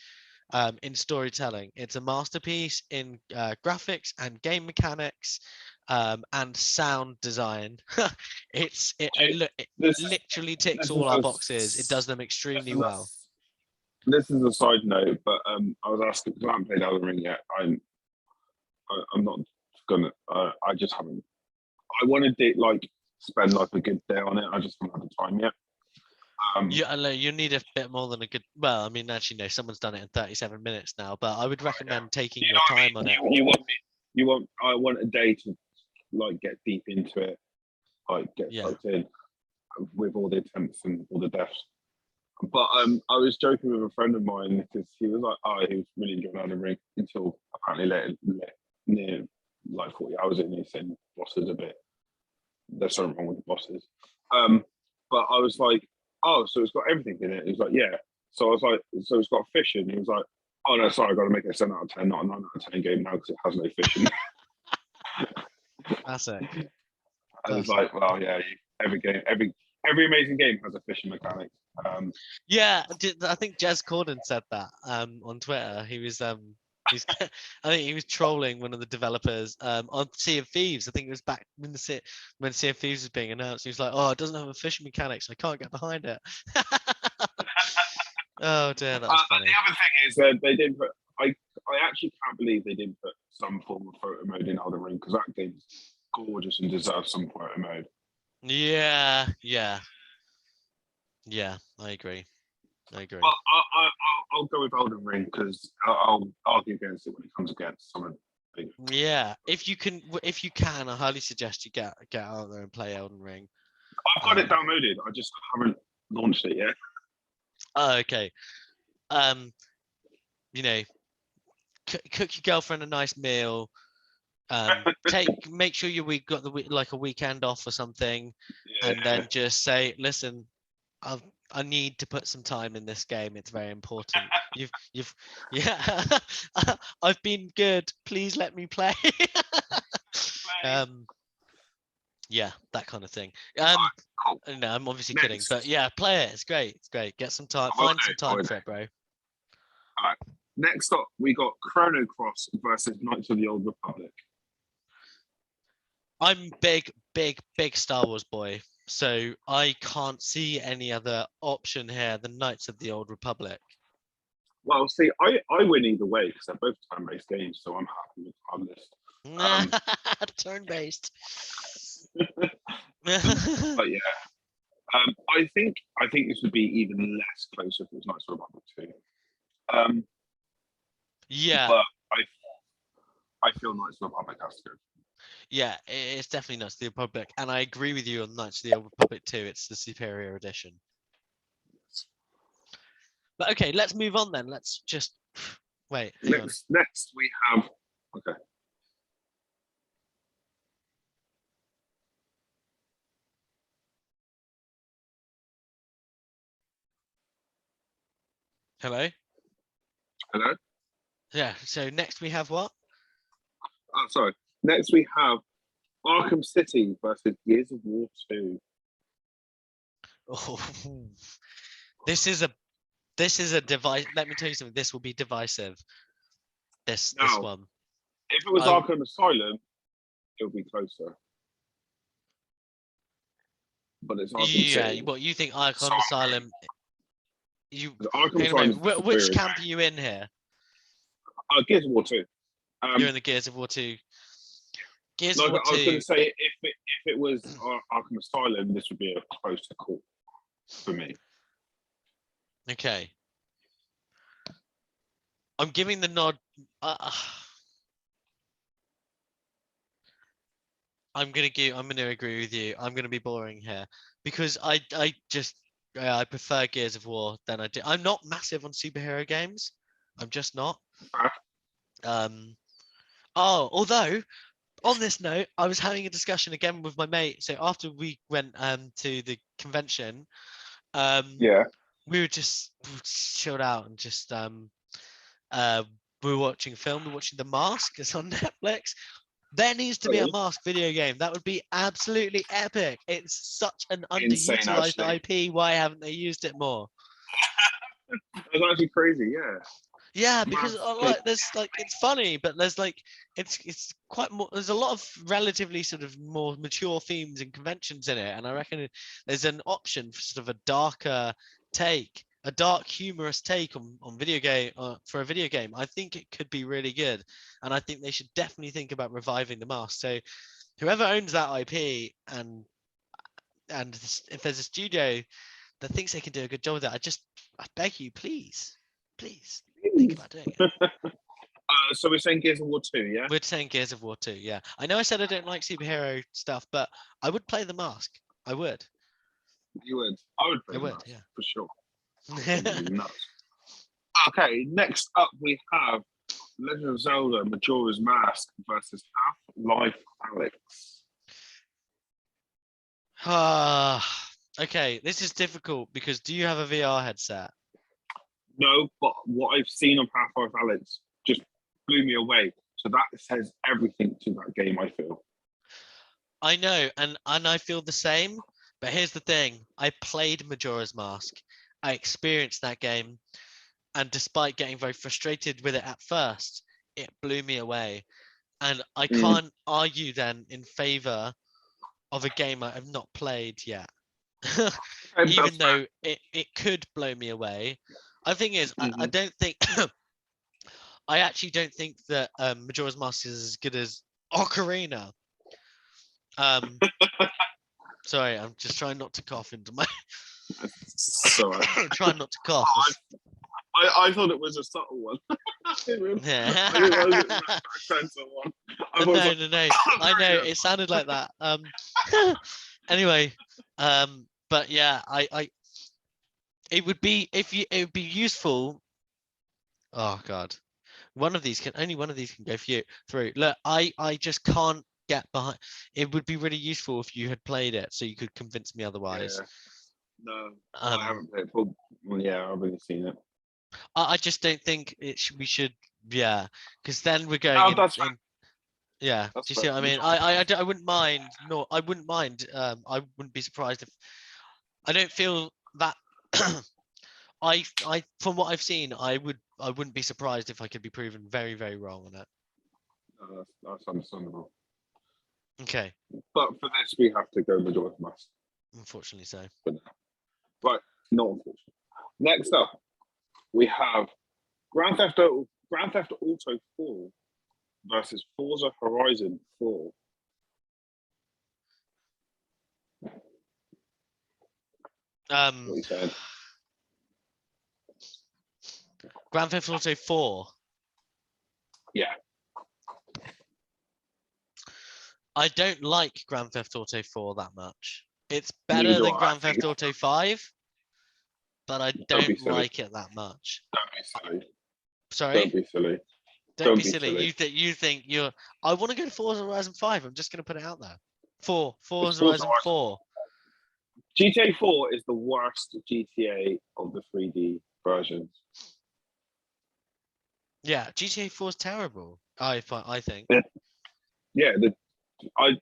in storytelling. It's a masterpiece in graphics and game mechanics. and sound design. it This literally ticks this all is our a boxes. It does them this extremely is well. this is a side note, but I was asking because I haven't played Elden Ring yet. I'm not gonna. I just haven't. I wanted to like spend like a good day on it. I just haven't had the time yet. You need a bit more than a good. Well, I mean, actually, no. Someone's done it in 37 minutes now, but I would recommend taking your time on it. You want. I want a day to like get deep into it, like get sucked in with all the attempts and all the deaths. But I was joking with a friend of mine because he was like, "Oh, he was really enjoying Elden Ring until apparently near like 40 hours in. He said bosses a bit. There's something wrong with the bosses." But I was like, "Oh, so it's got everything in it." He was like, "Yeah." So I was like, "So it's got fishing." He was like, "Oh no, sorry, I got to make it a 7 out of 10, not a 9 out of 10 game now because it has no fishing." That's it. I was like, "Well, yeah, every amazing game has a fishing mechanic." Yeah, I think Jez Corden said that on Twitter. He's I think he was trolling one of the developers on Sea of Thieves. I think it was back when when Sea of Thieves was being announced. He was like, "Oh, it doesn't have a fishing mechanic, so I can't get behind it." Oh dear, that was funny. The other thing is that they didn't put. I actually can't believe they didn't put some form of photo mode in Elden Ring because that game's gorgeous and deserves some photo mode. Yeah, I agree. Well, I'll go with Elden Ring because I'll argue against it when it comes against someone big. Yeah, if you can, I highly suggest you get out there and play Elden Ring. I've got it downloaded. I just haven't launched it yet. Oh, okay. You know, cook your girlfriend a nice meal. Make sure we've got like a weekend off or something, and then just say, "Listen, I need to put some time in this game. It's very important. Yeah. I've been good. Please let me play." Yeah, that kind of thing. Cool. No, I'm obviously kidding, but yeah, play it. It's great. It's great. Get some time. Find some time for it, bro. All right. Next up, we got Chrono Cross versus Knights of the Old Republic. I'm big Star Wars boy, so I can't see any other option here than Knights of the Old Republic. Well, see, I win either way because they're both turn-based games, so I'm happy with our list. Turn-based. But yeah, I think this would be even less closer if it was Knights of the Republic 2. Yeah, but I feel Knights of the Republic has to go. Yeah, it's definitely Knights of the Republic, and I agree with you on Knights of the Old Republic 2. It's the superior edition. But okay, let's move on then. Let's just wait. Next we have okay. Hello? Hello? Yeah, so next we have what? Oh, sorry. Next we have Arkham City versus Gears of War 2. Oh, this is a device. Let me tell you something. This will be divisive. This one. If it was Arkham Asylum, it would be closer. But it's Arkham City. What you think Arkham Asylum? Which camp are you in here? Gears of War 2. You're in the Gears of War 2. Gears of War 2. I was going to say, if it was Arkham Asylum, this would be a closer call for me. Okay. I'm giving the nod. I'm gonna agree with you. I'm gonna be boring here because I prefer Gears of War than I do. I'm not massive on superhero games. I'm just not. Although on this note, I was having a discussion again with my mate. So after we went to the convention, we were just chilled out and just we were watching a film. We were watching The Mask. It's on Netflix. There needs to be a Mask video game. That would be absolutely epic. It's such an underutilized IP. Why haven't they used it more? That's actually crazy. Yeah. Yeah, because Maths. like there's like it's funny, but there's like it's quite more. There's a lot of relatively sort of more mature themes and conventions in it, and I reckon there's an option for sort of a darker take, a dark, humorous take on video game for a video game. I think it could be really good, and I think they should definitely think about reviving the mask. So whoever owns that IP if there's a studio that thinks they can do a good job with it, I beg you, please think about doing it. So we're saying Gears of War 2, yeah? We're saying Gears of War 2, yeah. I know I said I don't like superhero stuff, but I would play the mask. I would. You would. I would play I would, Maths, yeah. for sure. Nuts. Okay, next up we have Legend of Zelda Majora's Mask versus Half-Life Alex. Okay, this is difficult because do you have a VR headset? No, but what I've seen of Half-Life Alex just blew me away. So that says everything to that game, I feel. I know, and I feel the same. But here's the thing: I played Majora's Mask. I experienced that game, and despite getting very frustrated with it at first, it blew me away. And I can't argue then in favor of a game I have not played yet. Even though it could blow me away. The thing is, I don't think I actually don't think that Majora's Mask is as good as Ocarina. Sorry, I'm just trying not to cough into my. Sorry. I'm trying not to cough. I thought it was a subtle one. Yeah. No. I know it sounded like that. Anyway, but yeah, it would be it would be useful. Oh God, only one of these can go through. Look, I just can't get behind. It would be really useful if you had played it, so you could convince me otherwise. Yeah. No, I haven't played it. Well, yeah, I've really seen it. I just don't think we should. Yeah, because then we're going in. Yeah, do you see what I mean? I wouldn't mind. No, I wouldn't mind. I wouldn't be surprised if. I don't feel that. I from what I've seen, I wouldn't be surprised if I could be proven very, very wrong on it. That's understandable. Okay. But for this, we have to go Majora's Mask. Unfortunately, so. Right, not unfortunately. Next up, we have Grand Theft Auto 4 versus Forza Horizon 4. What are you saying? Grand Theft Auto 4. Yeah. I don't like Grand Theft Auto 4 that much. It's better than Grand Theft Auto 5, but I don't like it that much. Don't be silly. Sorry? Don't be silly. Don't be silly. You think you're. I want to go to Forza Horizon 5. I'm just going to put it out there. Forza Horizon 4. GTA 4 is the worst GTA of the 3D versions. Yeah, GTA 4 is terrible. I think. Yeah, I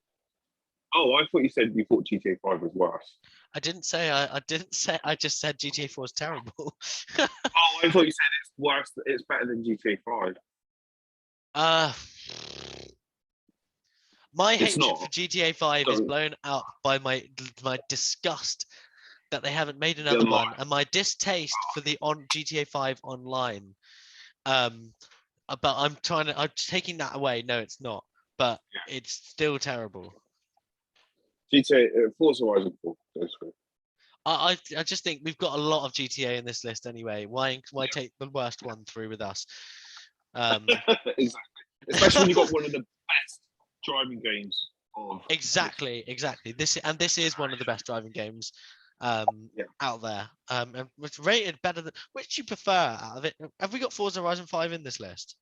thought you said you thought GTA 5 was worse. I didn't say. I didn't say. I just said GTA 4 is terrible. I thought you said it's worse. It's better than GTA 5. My hatred for GTA 5 is blown up by my disgust that they haven't made another one, and my distaste for the GTA 5 online. But I'm taking that away. No, it's not. But it's still terrible. GTA Forza Horizon 4. I just think we've got a lot of GTA in this list anyway. Why take the worst one through with us? Exactly. Especially when you got one of the best driving games of. Exactly. This is one of the best driving games out there. And it's rated better than. Which do you prefer out of it? Have we got Forza Horizon 5 in this list?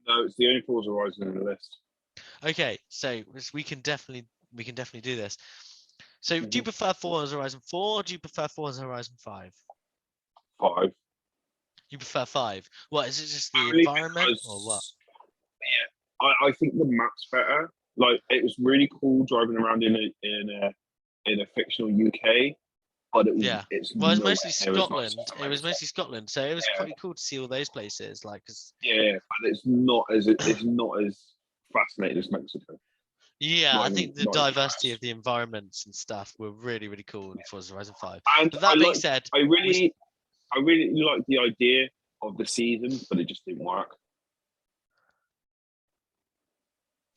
No, it's the only Forza Horizon in the list. Okay, so we can definitely do this. So do you prefer Forza Horizon 4 or do you prefer Forza Horizon 5? 5. You prefer 5. What is it, just the environment or what? Yeah, I think the map's better. Like, it was really cool driving around in a fictional UK. but Yeah. it's Well, it's nowhere mostly near as Scotland. nice as It was America. mostly Scotland, so it was Yeah, quite cool to see all those places. Like, 'cause yeah, but it's not as fascinating as Mexico. yeah, I Not think even the not even diversity close. of the environments and stuff were really, really cool in Forza Horizon 5. And But that being said, I we really like the idea of the seasons, but it just didn't work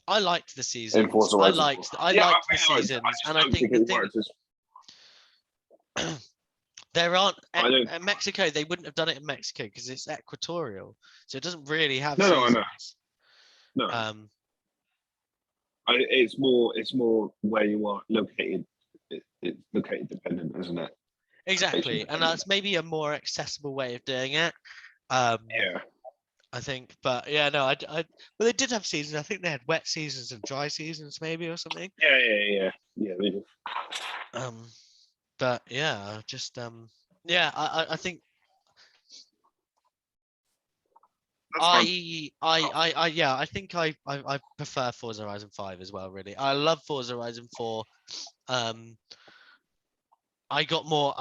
I liked the in seasons. Forza Horizon 4. I Yeah, I liked the really liked it. I seasons, just and I don't think think the it thing worked as there aren't I don't. Mexico. They wouldn't have done it in Mexico because it's equatorial, so it doesn't really have No, I know. seasons. No, Um, it's more where you are located. It's located dependent, isn't it? Location exactly, and dependent. that's maybe a more accessible way of doing it. Um, Yeah. I think, but yeah, no, well, they did have seasons. I think they had wet seasons and dry seasons, maybe or something. Yeah. They do. But yeah, just yeah, I think That's fine. yeah, I think I prefer Forza Horizon 5 as well. Really, I love Forza Horizon 4. I've got more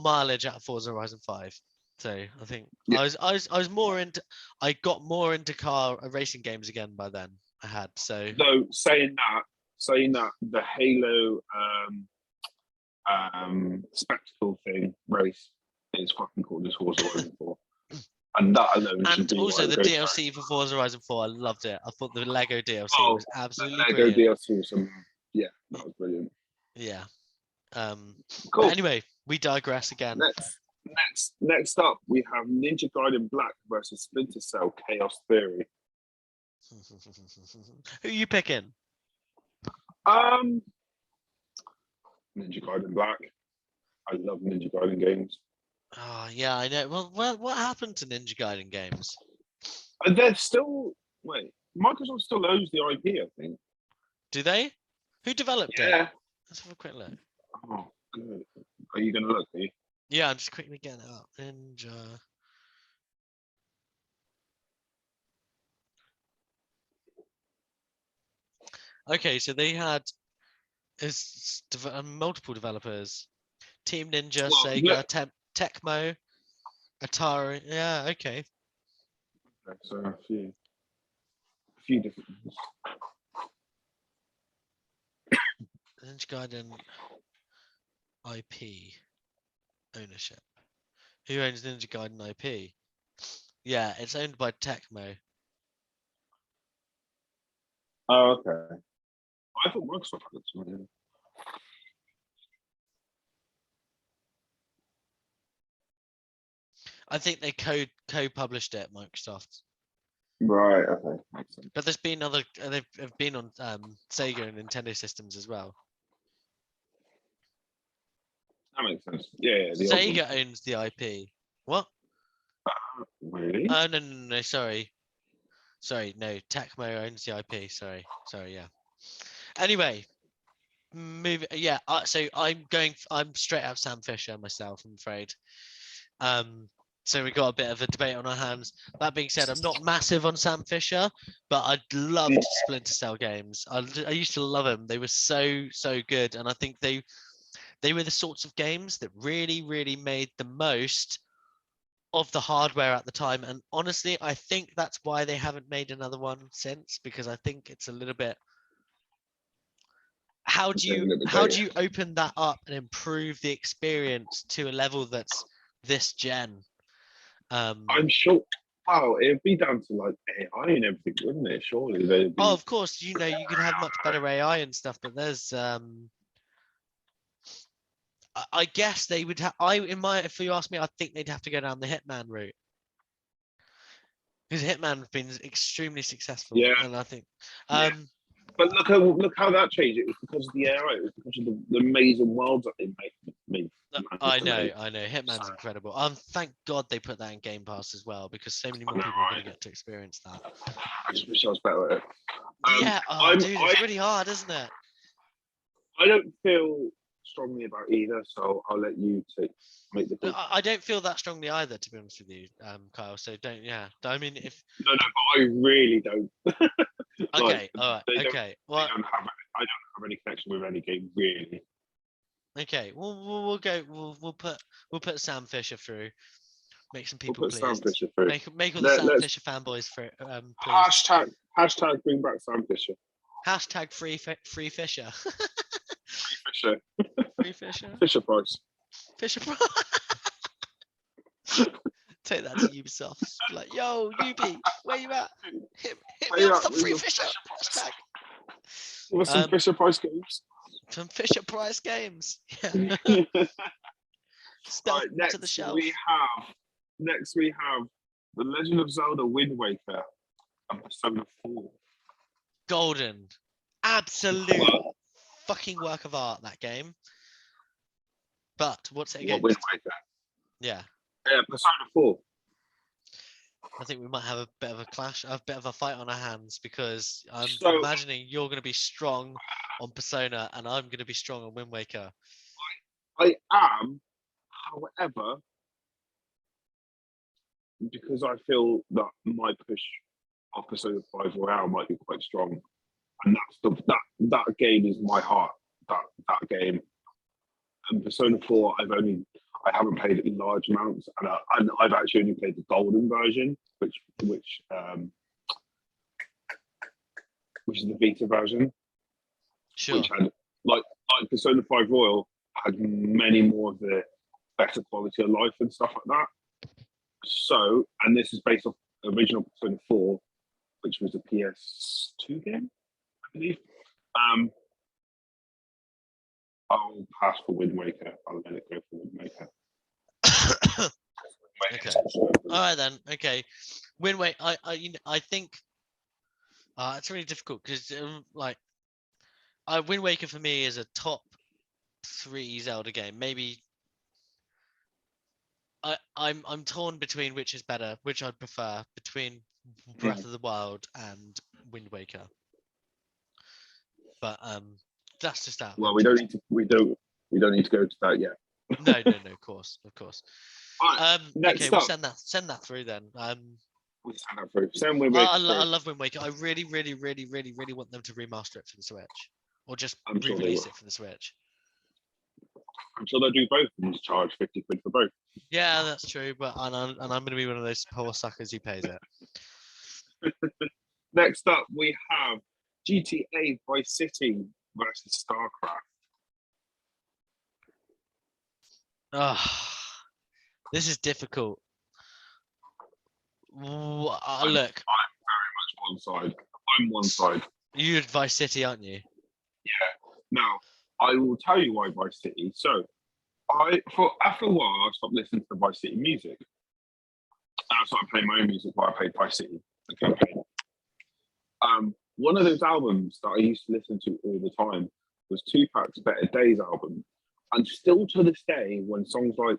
mileage out of Forza Horizon 5. So I think Yeah. I was more into I got more into car racing games again by then. I had so Though saying that the Halo spectacle thing race is fucking cool. This Forza Horizon 4, and that alone should and be why also it the goes DLC first. for Forza Horizon 4, I loved it. I thought the Lego DLC Oh, was the absolutely Lego brilliant. DLC was yeah, that was brilliant. Yeah. But Cool. anyway, we digress again. Next up, we have Ninja Gaiden Black versus Splinter Cell Chaos Theory. Who are you picking? Um, Ninja Gaiden Black. I love Ninja Gaiden games. Oh yeah, I know. Well, what happened to Ninja Gaiden games? And they're still Microsoft still owns the IP, I think. Do they? Who developed it? Yeah. Let's have a quick look. Oh, good. Are you gonna look? Are you? Yeah, I'm just quickly getting it up. Ninja. Okay, so they had multiple developers: Team Ninja, Well, look. Sega, Tecmo, Atari. Yeah, okay. So a few different. Ninja Gaiden IP ownership. Who owns Ninja Gaiden IP? Yeah, it's owned by Tecmo. Oh, okay. I thought Microsoft had some. I think they co-published it, Microsoft. Right. Okay. Makes sense. But there's been other. They've been on Sega and Nintendo systems as well. That makes sense. Yeah. The old one. Sega owns the IP. What? Really? No. Sorry, no. Tecmo owns the IP. Sorry. Yeah. Anyway, Yeah. So I'm straight out Sam Fisher myself. I'm afraid. So we got a bit of a debate on our hands. That being said, I'm not massive on Sam Fisher, but I loved Splinter Cell games. I used to love them. They were so good, and I think they were the sorts of games that really made the most of the hardware at the time. And honestly, I think that's why they haven't made another one since, because I think it's a little bit. How do you open that up and improve the experience to a level that's this gen? I'm sure. Wow, it'd be down to like AI and everything, wouldn't it? Surely they'd be. Oh, of course, you could have much better AI and stuff, but there's I guess they would have. If you ask me, I think they'd have to go down the Hitman route, because Hitman has been extremely successful. Yeah. And I think, Yeah. But look how that changed. It was because of the AI. It was because of the amazing worlds that they made. I know. Hitman's incredible. Thank God they put that in Game Pass as well, because so many more people are going to get to experience that. I just wish I was better at it. Yeah, dude, it's really hard, isn't it? I don't feel strongly about either, so I'll let you make the call. I don't feel that strongly either, to be honest with you, Kyle. So don't. Yeah, I mean, if No, but I really don't. okay, all right, okay. Well, I don't have any connection with any game really. Okay, we'll go. We'll put Sam Fisher through. Make some We'll people put Sam pleased. Fisher through. Make all the Sam Let's Fisher fanboys for pleased. hashtag bring back Sam Fisher. Hashtag free Fisher. Free Fisher. Free Fisher. Fisher Price. Fisher Price. Take that to Ubisoft. Be like, yo, Ubi, where you at? Hit me up some free Fisher. Hashtag. What's some Fisher Price games? Some Fisher Price games. Yeah. Step Right, to the shelf. Next we have The Legend of Zelda Wind Waker and Persona 4. Golden. Absolute fucking work of art, that game. But what's it against? Wind Waker. Yeah. Yeah, Persona 4. I think we might have a bit of a clash, a bit of a fight on our hands, because I'm So- imagining you're going to be strong on Persona and I'm going to be strong on Wind Waker. I am, however, because I feel that my push of Persona 5 Royale might be quite strong, and that game is my heart. That game, and Persona 4, I haven't played it in large amounts, and I've actually only played the golden version, which is the Vita version, Sure. which had like Persona 5 Royal had many more of the better quality of life and stuff like that. So, and this is based off the original Persona 4, which was a PS2 game, I believe. I'll pass for Wind Waker. I'll let it go for Wind Waker. Okay. All right then. Okay. Wind Waker. I think it's really difficult because Wind Waker for me is a top 3 Zelda game. Maybe I'm torn between which is better, which I'd prefer between Breath of the Wild and Wind Waker. But that's just that. Well, we don't need to go to that yet. No, of course. Right, Okay, we'll send that through then. We'll send that through. Send Wind Waker I through. love Wind Waker. I really want them to remaster it for the Switch, or just I'm sure they re-release will. it for the Switch. I'm sure they'll do both and just charge 50 quid for both. Yeah, that's true. But I'm going to be one of those poor suckers who pays it. Next up, we have GTA Vice City versus StarCraft. This is difficult. Look, I'm very much one side. I'm one side. You're Vice City, aren't you? Yeah. Now, I will tell you why Vice City. So, after a while, I stopped listening to the Vice City music. And I started playing my own music while I played Vice City, the campaign. One of those albums that I used to listen to all the time was Tupac's Better Days album. And still to this day, when songs like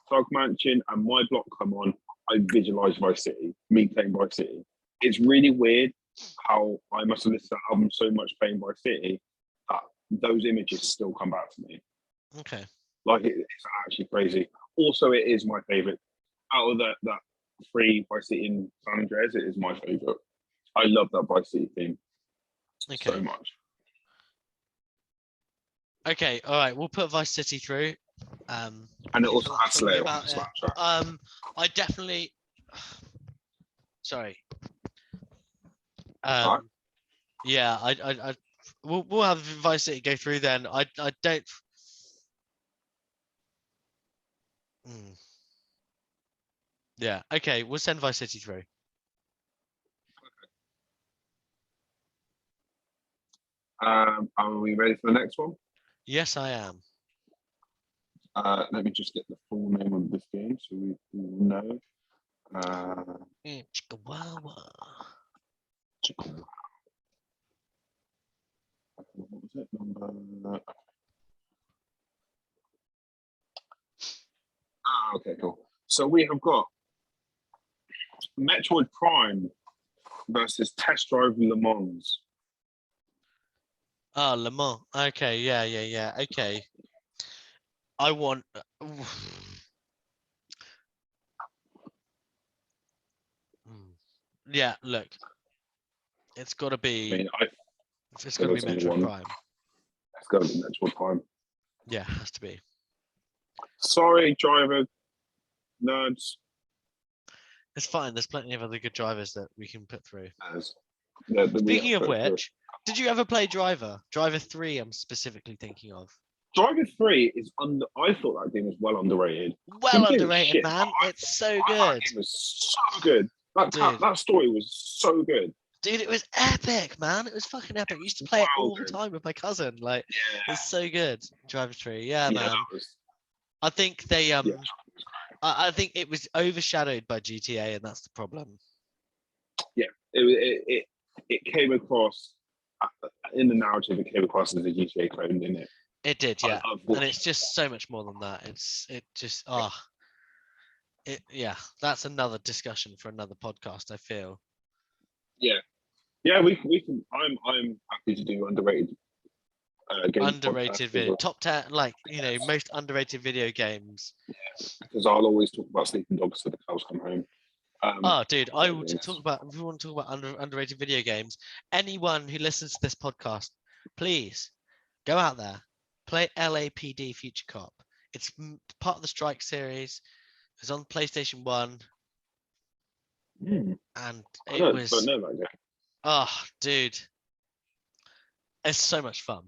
Thug Mansion and My Block come on, I visualize Vice City, me playing Vice City. It's really weird how I must have listened to that album so much playing Vice City that those images still come back to me. Okay. Like it's actually crazy. Also, it is my favorite out of that 3 Vice City in San Andreas. It is my favorite. I love that Vice City theme so much. Okay, all right. We'll put Vice City through. And it also has Slayer on the Snapchat. I definitely. Sorry. Right. Yeah, we'll have Vice City go through then. I don't. Yeah. Okay, we'll send Vice City through. Are we ready for the next one? Yes, I am. Let me just get the full name of this game so we know. Chihuahua. What was it? Number. Okay, cool. So we have got Metroid Prime versus Test Drive Le Mans. Oh, Le Mans. Okay, yeah. Okay. I want. Yeah, look. It's got to be. It's got to be Metroid Prime. Let's go to Metroid Prime. Yeah, has to be. Sorry, driver nerds. It's fine. There's plenty of other good drivers that we can put through. Speaking of which, did you ever play Driver? Driver 3, I'm specifically thinking of. Driver 3 is under. I thought that game was well underrated. Well Completely underrated, shit, man. but It's so I thought good. that game was so good. That story was so good. Dude, it was epic, man. It was fucking epic. I used to play it all the time with my cousin. Like, Yeah. it's so good. Driver 3, yeah, man. That was, I think they yeah. I think it was overshadowed by GTA, and that's the problem. Yeah, it came across in the narrative. It came across as a GTA clone, didn't it? It did, yeah. And it's just so much more than that. Yeah. That's another discussion for another podcast, I feel. Yeah. We can. I'm happy to do underrated. Underrated video, top 10, like most underrated video games. Yeah, because I'll always talk about sleeping dogs till the cows come home. Dude, I will talk about. If we want to talk about underrated video games, anyone who listens to this podcast, please go out there, play LAPD Future Cop. It's part of the Strike series. It's on PlayStation 1, and I don't know that game. Oh, dude, it's so much fun.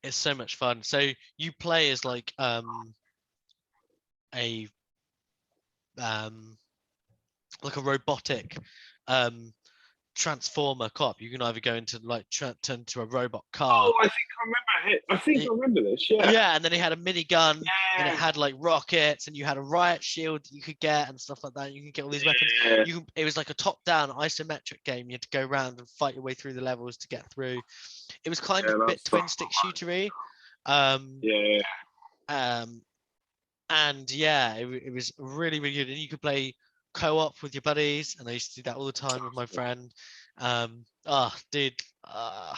It's so much fun. So you play as like a robotic transformer cop. You can either go into like turn to a robot car. Oh, I think I remember this. Yeah. Yeah, and then he had a minigun, and it had like rockets, and you had a riot shield that you could get and stuff like that. You could get all these weapons. It was like a top-down isometric game. You had to go around and fight your way through the levels to get through. It was kind of a bit twin-stick shootery. And yeah, it was really, really good. And you could play co-op with your buddies, and I used to do that all the time with my friend. Dude, I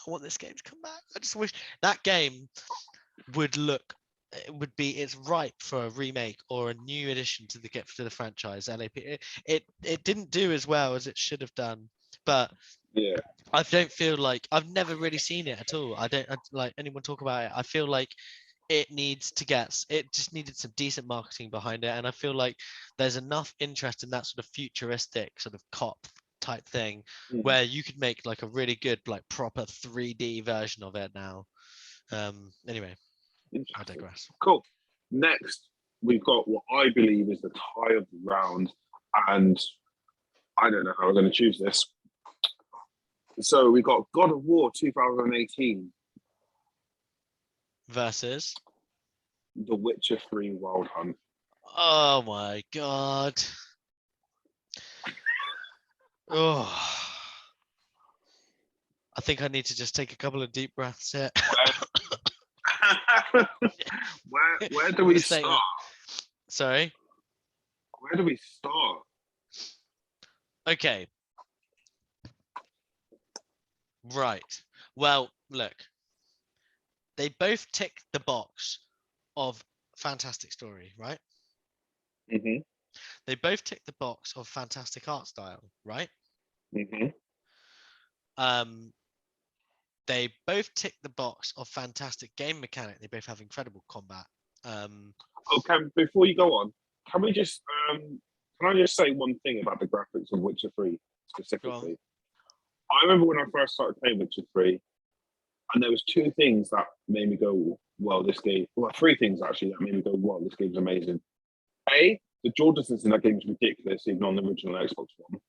want this game to come back. I just wish that game it's ripe for a remake or a new addition to the franchise. It didn't do as well as it should have done, but yeah, I don't feel like I've never really seen it at all. I don't like anyone talk about it. I feel like it just needed some decent marketing behind it, and I feel like there's enough interest in that sort of futuristic sort of cop type thing where you could make like a really good like proper 3D version of it now. Anyway, I digress. Cool. Next, we've got what I believe is the tie of the round, and I don't know how we're going to choose this. So we got God of War 2018 versus The Witcher 3 Wild Hunt. Oh my god. Oh. I think I need to just take a couple of deep breaths here. Where do we start? Sorry? Where do we start? Okay. Right. Well, look. They both tick the box of fantastic story, right? Mm-hmm. They both tick the box of fantastic art style, right? Mm-hmm. They both tick the box of fantastic game mechanic. They both have incredible combat. Okay, before you go on, can I just say one thing about the graphics of Witcher 3 specifically? I remember when I first started playing Witcher 3, and there was two things that made me go, well, this game, well, three things actually that made me go, wow, this game's amazing. A, the draw distance in that game is ridiculous, even on the original Xbox One.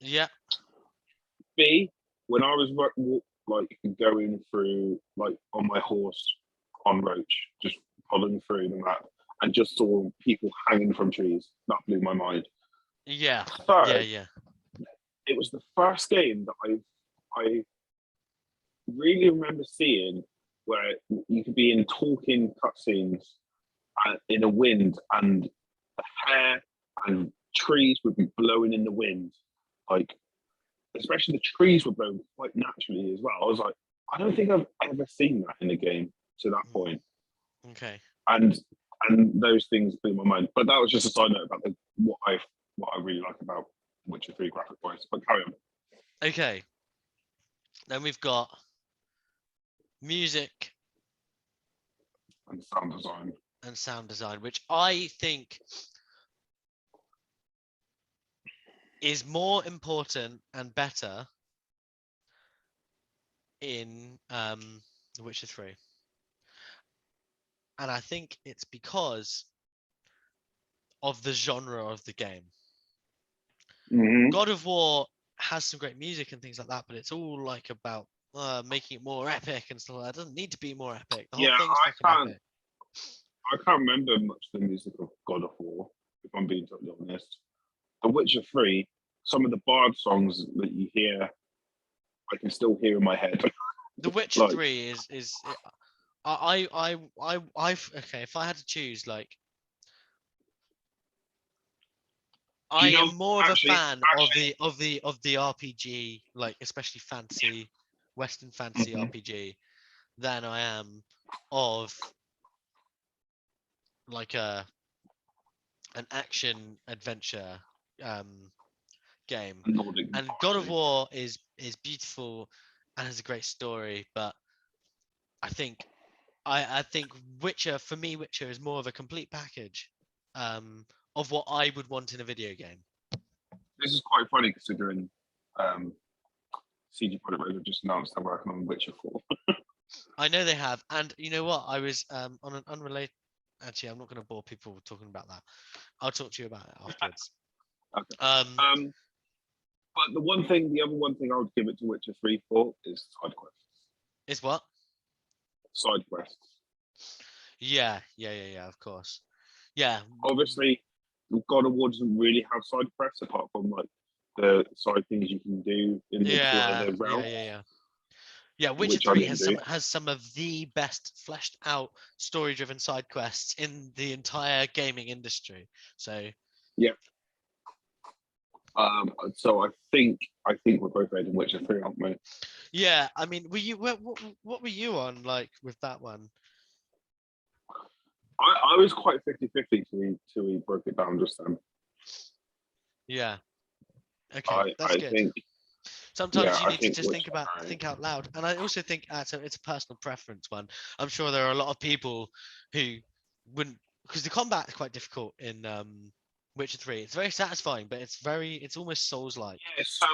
Yeah. B, when I was like going through, like on my horse on Roach, just following through the map, and just saw people hanging from trees, that blew my mind. Yeah. Third, yeah. It was the first game that I really remember seeing where you could be in talking cutscenes in a wind, and the hair and trees would be blowing in the wind, like especially the trees were blown quite naturally as well. I was like, I don't think I've ever seen that in a game to that point. Okay. And those things blew my mind. But that was just a side note about what I really like about Witcher 3 graphic wise. But carry on. Okay. Then we've got music and sound design. And sound design, which I think is more important and better in The Witcher 3. And I think it's because of the genre of the game. Mm-hmm. God of War has some great music and things like that, but it's all like about making it more epic and stuff like that. It doesn't need to be more epic. The whole thing's fucking epic. I can't remember much of the music of God of War, if I'm being totally honest. The Witcher 3, some of the bard songs that you hear, I can still hear in my head. The Witcher Like, 3 is okay, if I had to choose, like, I you know, am more of a actually, fan of the RPG, like especially fantasy, Western fantasy Mhm. RPG, than I am of like an action adventure game. Nordic And God of mythology. War is beautiful and has a great story, but I think I think Witcher, for me, Witcher is more of a complete package of what I would want in a video game. This is quite funny considering CG Projekt Red have just announced they're working on Witcher 4. I know they have, and you know what? I was on an unrelated. Actually, I'm not going to bore people talking about that. I'll talk to you about it afterwards. Okay. But the other one thing I would give it to Witcher 3 for is side quests. Is what? Side quests. Yeah. Of course. Yeah. Obviously, God of War doesn't really have side quests apart from like the side things you can do in the two other realms. Yeah, Witcher Which I 3 didn't has some of the best fleshed out story-driven side quests in the entire gaming industry. So yeah. So I think we're both rating Witcher 3, aren't we? yeah, I mean, were you what were you on like with that one? I was quite 50-50 till we broke it down just then. Yeah. Okay, that's I good. think Sometimes you I need to think just Witcher think out loud, and I also think it's a personal preference one. I'm sure there are a lot of people who wouldn't, because the combat is quite difficult in Witcher 3. It's very satisfying, but it's almost Souls-like. Yeah, so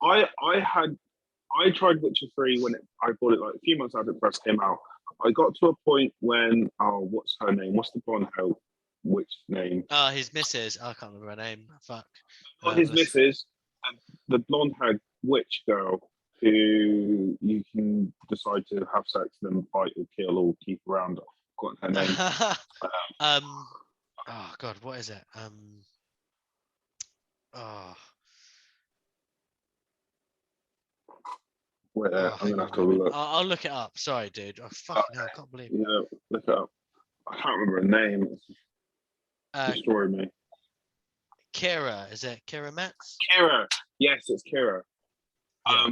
I tried Witcher 3 when I bought it like a few months after it first came out. I got to a point when what's her name? What's the blonde hair witch name? His missus. I can't remember her name. Fuck. Not his missus, the blonde haired witch girl who you can decide to have sex and then bite or kill or keep around. I've forgotten her name. Oh God, what is it? Oh. I'm gonna have to Moment. look. I'll look it up. Sorry, dude. Oh fucking hell, I can't believe. Yeah, look it up. I can't remember her name. It's destroying me. Kira, is it Kira Metz? Kira. Yes, it's Kira. Yeah.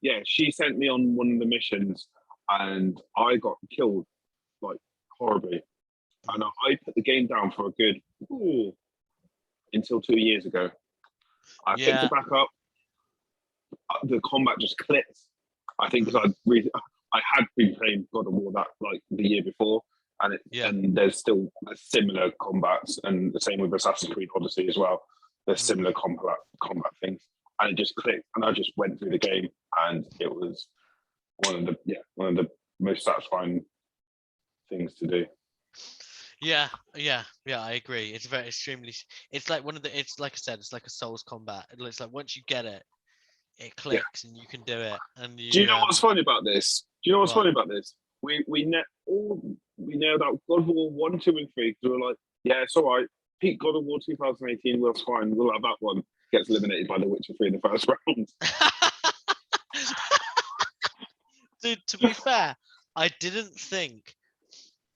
Yeah, she sent me on one of the missions and I got killed like horribly. And I put the game down for a good until 2 years ago. I picked it back up. The combat just clicked. I think because I had been playing God of War that like the year before, and and there's still similar combats, and the same with Assassin's Creed Odyssey as well. There's similar combat things, and it just clicked, and I just went through the game, and it was one of the most satisfying things to do. Yeah, I agree. It's very extremely. It's like it's like I said, it's like a Souls combat. It's like once you get it, it clicks and you can do it. And do you know what's funny about this? Funny about this? We nailed out God of War 1, 2, and 3. We were like, yeah, it's all right. Peak God of War 2018, well, it's fine. We'll have that one. Gets eliminated by The Witcher 3 in the first round. Dude, to be fair, I didn't think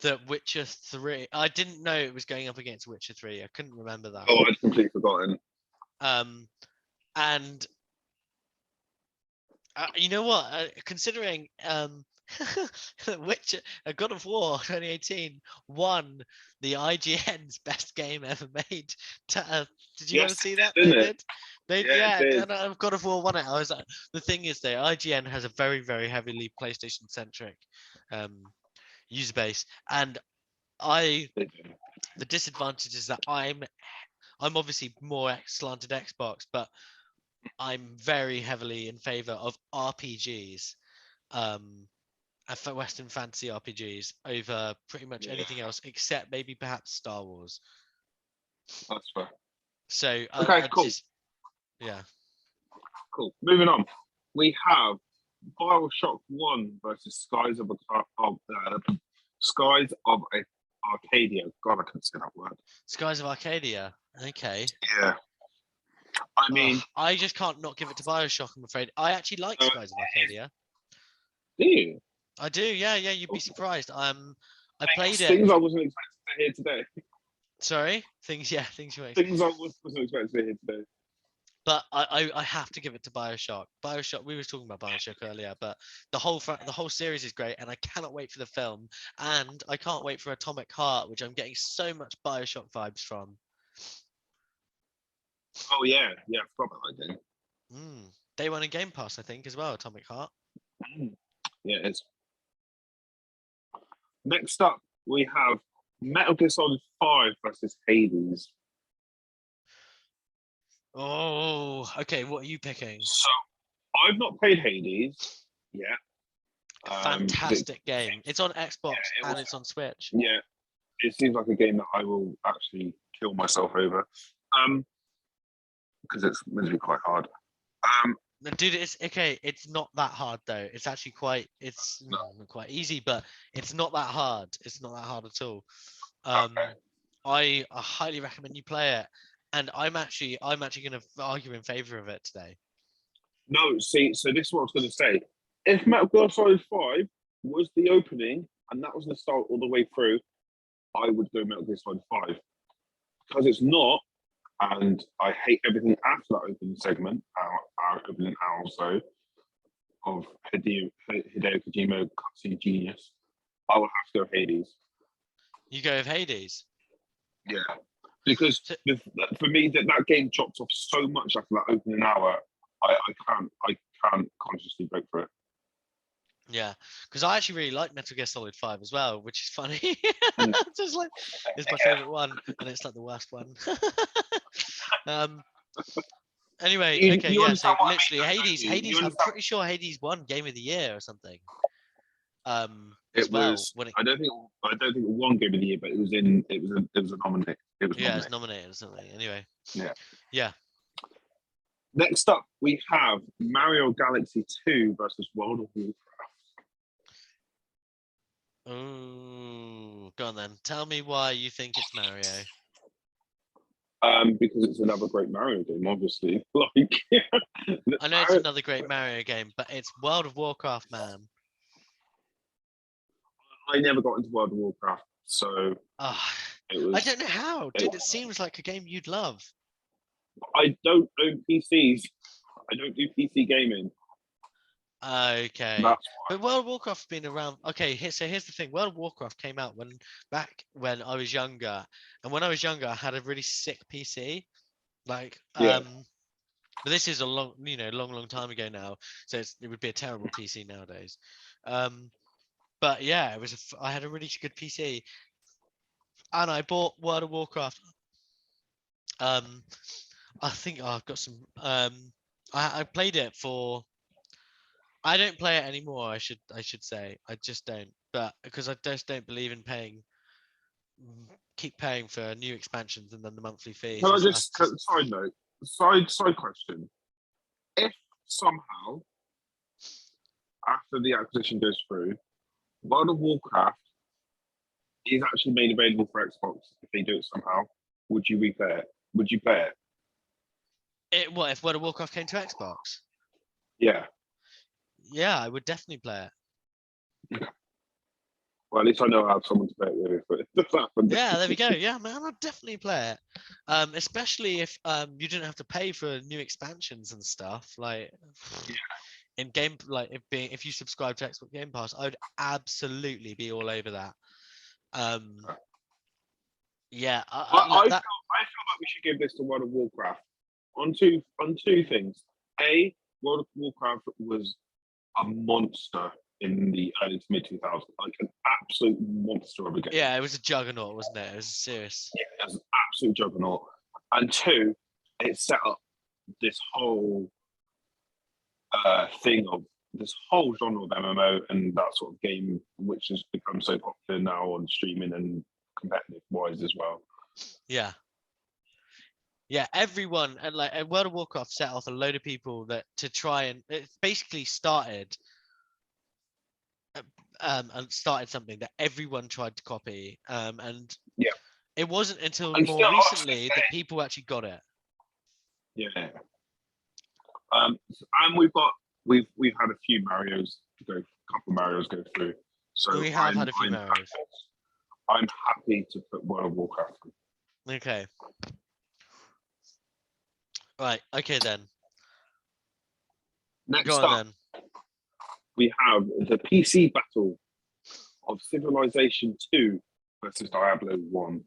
that Witcher 3. I didn't know it was going up against Witcher 3. I couldn't remember that. Oh, I'd completely forgotten. And you know what? Considering Witcher, God of War 2018 won the IGN's best game ever made. Did you ever see that? They did. And God of War won it. I was like, the thing is, though, IGN has a very, very heavily PlayStation centric user base, and the disadvantage is that I'm obviously more slanted Xbox, but I'm very heavily in favor of RPGs, for Western fantasy RPGs over pretty much anything else except maybe perhaps Star Wars. That's fair. So Okay, cool. Yeah. Cool. Moving on, we have BioShock 1 versus Skies of Arcadia. God, I couldn't say that word. Skies of Arcadia. Okay. Yeah. I mean, I just can't not give it to BioShock, I'm afraid. I actually like Skies of Arcadia. Do you? I do, yeah, you'd be surprised. I played it. Things I wasn't expecting to hear today. Sorry? Things you were Things I wasn't expecting to hear today. But I have to give it to BioShock. BioShock, we were talking about BioShock earlier, but the whole series is great, and I cannot wait for the film, and I can't wait for Atomic Heart, which I'm getting so much BioShock vibes from. Oh yeah, I forgot about that game. Day one in Game Pass, I think, as well. Atomic Heart. Yeah, it is. Next up, we have Metal Gear Solid 5 versus Hades. Oh, okay. What are you picking? So, I've not played Hades yet. Fantastic game. It's on Xbox and it's on Switch. Yeah, it seems like a game that I will actually kill myself over. Because it's meant to be quite hard. Dude, it's okay. It's not that hard though. It's actually quite easy, but it's not that hard. It's not that hard at all. I highly recommend you play it, and I'm actually going to argue in favor of it today. No, see, so this is what I was going to say. If Metal Gear Solid 5 was the opening and that was the start all the way through, I would go Metal Gear Solid 5. Because it's not, and I hate everything after that opening segment, our opening hour or so, of Hideo Kojima cutscene genius, I will have to go Hades. You go with Hades? Yeah. Because for me, that game chopped off so much after that opening hour, I can't consciously break for it. Yeah, because I actually really like Metal Gear Solid 5 as well, which is funny. Just like it's my favorite one, and it's like the worst one. Anyway, okay, yeah. So literally, Hades. I'm pretty sure Hades won Game of the Year or something. I don't think it won Game of the Year, but it was a nomination. It was nominated or something. Anyway. Yeah. Next up, we have Mario Galaxy 2 versus World of Warcraft. Oh, go on then. Tell me why you think it's Mario. Because it's another great Mario game, obviously. Like, I know it's another great Mario game, but it's World of Warcraft, man. I never got into World of Warcraft, so I don't know how. Dude, it seems like a game you'd love. I don't own PCs. I don't do PC gaming. Okay. But World of Warcraft's been around. Okay, so here's the thing. World of Warcraft came out back when I was younger. And when I was younger, I had a really sick PC. But this is a long time ago now. So it would be a terrible PC nowadays. But yeah, I had a really good PC. And I bought World of Warcraft. I think I've got some I played it for I don't play it anymore, I should say. I just don't. But because I just don't believe in keep paying for new expansions and then the monthly fees. Can I just side note, side question. If somehow after the acquisition goes through, World of Warcraft is actually made available for Xbox, if they do it somehow, would you replay it? Would you play it? What if World of Warcraft came to Xbox? Yeah. Yeah, I would definitely play it. Well, at least I know I have someone to play it with if it does happen. Yeah, there we go. Yeah, man, I'd definitely play it. Especially if you didn't have to pay for new expansions and stuff. Like in game, like if you subscribe to Xbox Game Pass, I would absolutely be all over that. Yeah, I feel like we should give this to World of Warcraft on two things. A, World of Warcraft was a monster in the early to mid 2000s, like an absolute monster of a game. Yeah, it was a juggernaut, wasn't it? It was serious. Yeah, it was an absolute juggernaut. And two, it set up this whole thing of this whole genre of MMO and that sort of game, which has become so popular now on streaming and competitive wise as well. Yeah. Yeah, everyone and like World of Warcraft set off a load of people that to try and it basically started and started something that everyone tried to copy. And yeah, it wasn't until and more recently that people actually got it. Yeah. And we've had a few Marios to go, a couple of Marios go through. So We have had a few Marios. I'm happy to put World of Warcraft through. Okay. Right. Okay then. Next Go on up, then. we have the PC battle of Civilization 2 versus Diablo 1.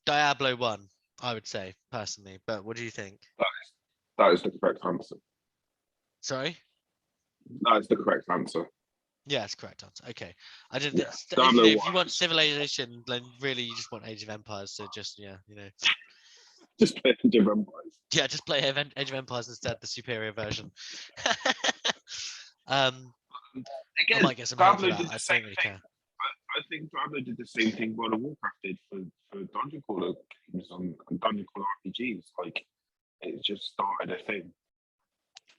Diablo 1, I would say personally, but what do you think? That is the correct answer. Sorry? That is the correct answer. Yeah, it's correct answer. Okay. I didn't Yeah, think Diablo if you 1 want is- Civilization, then really you just want Age of Empires, so just Just play Age of Empires. Yeah, just play Age of Empires instead, the superior version. I Again, might get some hate for Diablo that. did the I same don't really thing. care. I think Diablo did the same thing World of Warcraft did for Dungeon Crawler games on Dungeon Crawler RPGs. Like, it just started a thing.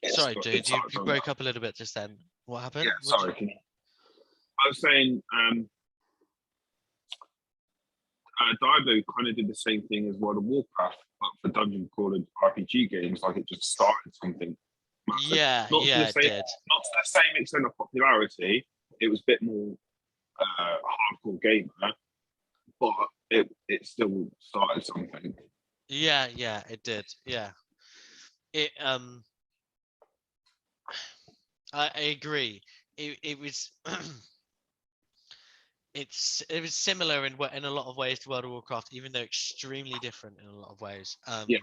Sorry, dude, you broke up a little bit just then. What happened? Yeah, sorry. I was saying, Diablo kind of did the same thing as World of Warcraft, but for Dungeon Crawler RPG games. Like, it just started something massive. Yeah, Not yeah, to the it same, did. not to the same extent of popularity. It was a bit more hardcore gamer, but it still started something. Yeah, it did. Yeah. It I agree. It was it was similar in a lot of ways to World of Warcraft, even though extremely different in a lot of ways. Yeah.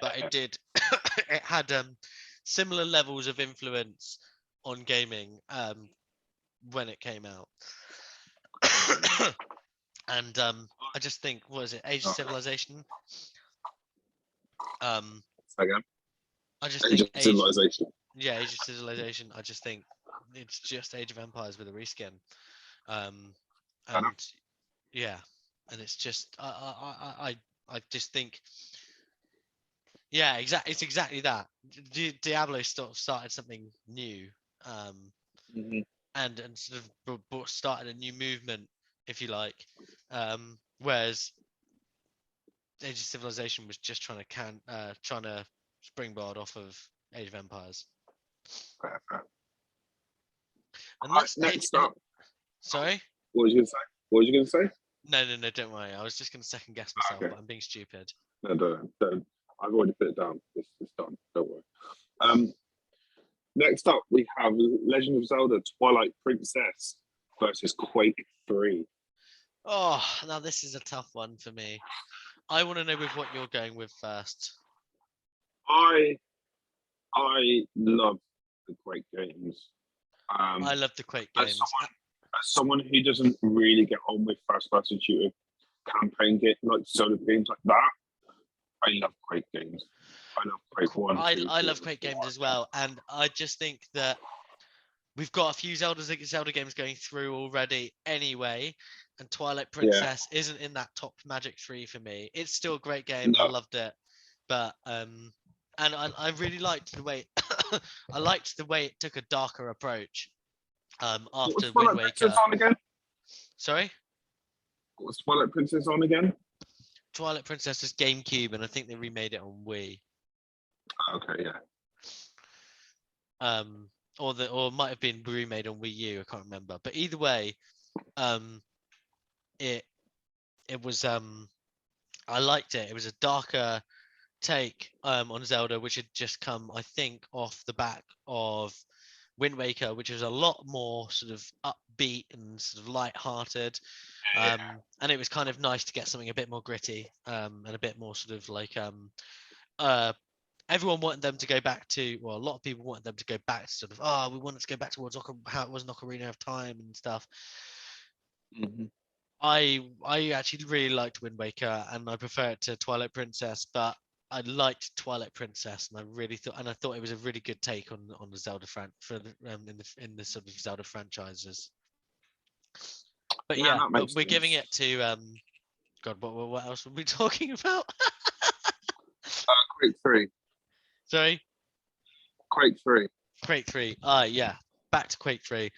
But it did it had similar levels of influence on gaming when it came out. And I just think, what is it, Age of Civilization? Again, I just Age think of Civilization. Yeah, Age of Civilization. I just think it's just Age of Empires with a reskin. And yeah, and it's just I just think, yeah, exactly. It's exactly that. Diablo sort of started something new, and sort of started a new movement, if you like. Whereas Age of Civilization was just trying to springboard off of Age of Empires. Fair. And that's next up. Sorry? What was you going to say? No, don't worry. I was just going to second guess myself, Okay. but I'm being stupid. No, don't. I've already put it down. It's done. Don't worry. Next up, we have Legend of Zelda Twilight Princess versus Quake 3. Oh, now this is a tough one for me. I want to know with what you're going with first. I love the Quake games. I love the Quake games. As someone who doesn't really get on with first-person shooter campaign games, like solo games like that, I love Quake games. I love Quake 1. I love Quake games as well, and I just think that we've got a few Zelda games going through already anyway, and Twilight Princess isn't in that top Magic 3 for me. It's still a great game. No. I loved it, but and I really liked the way I liked the way it took a darker approach. After Wind Waker. On again? Sorry? What was Twilight Princess on again? Twilight Princess is GameCube, and I think they remade it on Wii. Okay, yeah. Or it might have been remade on Wii U. I can't remember. But either way, it was I liked it. It was a darker take on Zelda, which had just come, I think, off the back of Wind Waker, which was a lot more sort of upbeat and sort of light-hearted, and it was kind of nice to get something a bit more gritty and a bit more sort of like everyone wanted them to go back to, well, a lot of people wanted them to go back to sort of, oh, we wanted to go back towards how it was in Ocarina of Time and stuff. Mm-hmm. I actually really liked Wind Waker, and I prefer it to Twilight Princess, but I liked Twilight Princess, and I thought it was a really good take on the Zelda in the sort of Zelda franchises. But Yeah, yeah, that makes we're giving sense. it to God, what else were we talking about? Quake 3. Sorry, Quake 3. Quake 3. Yeah, back to Quake 3.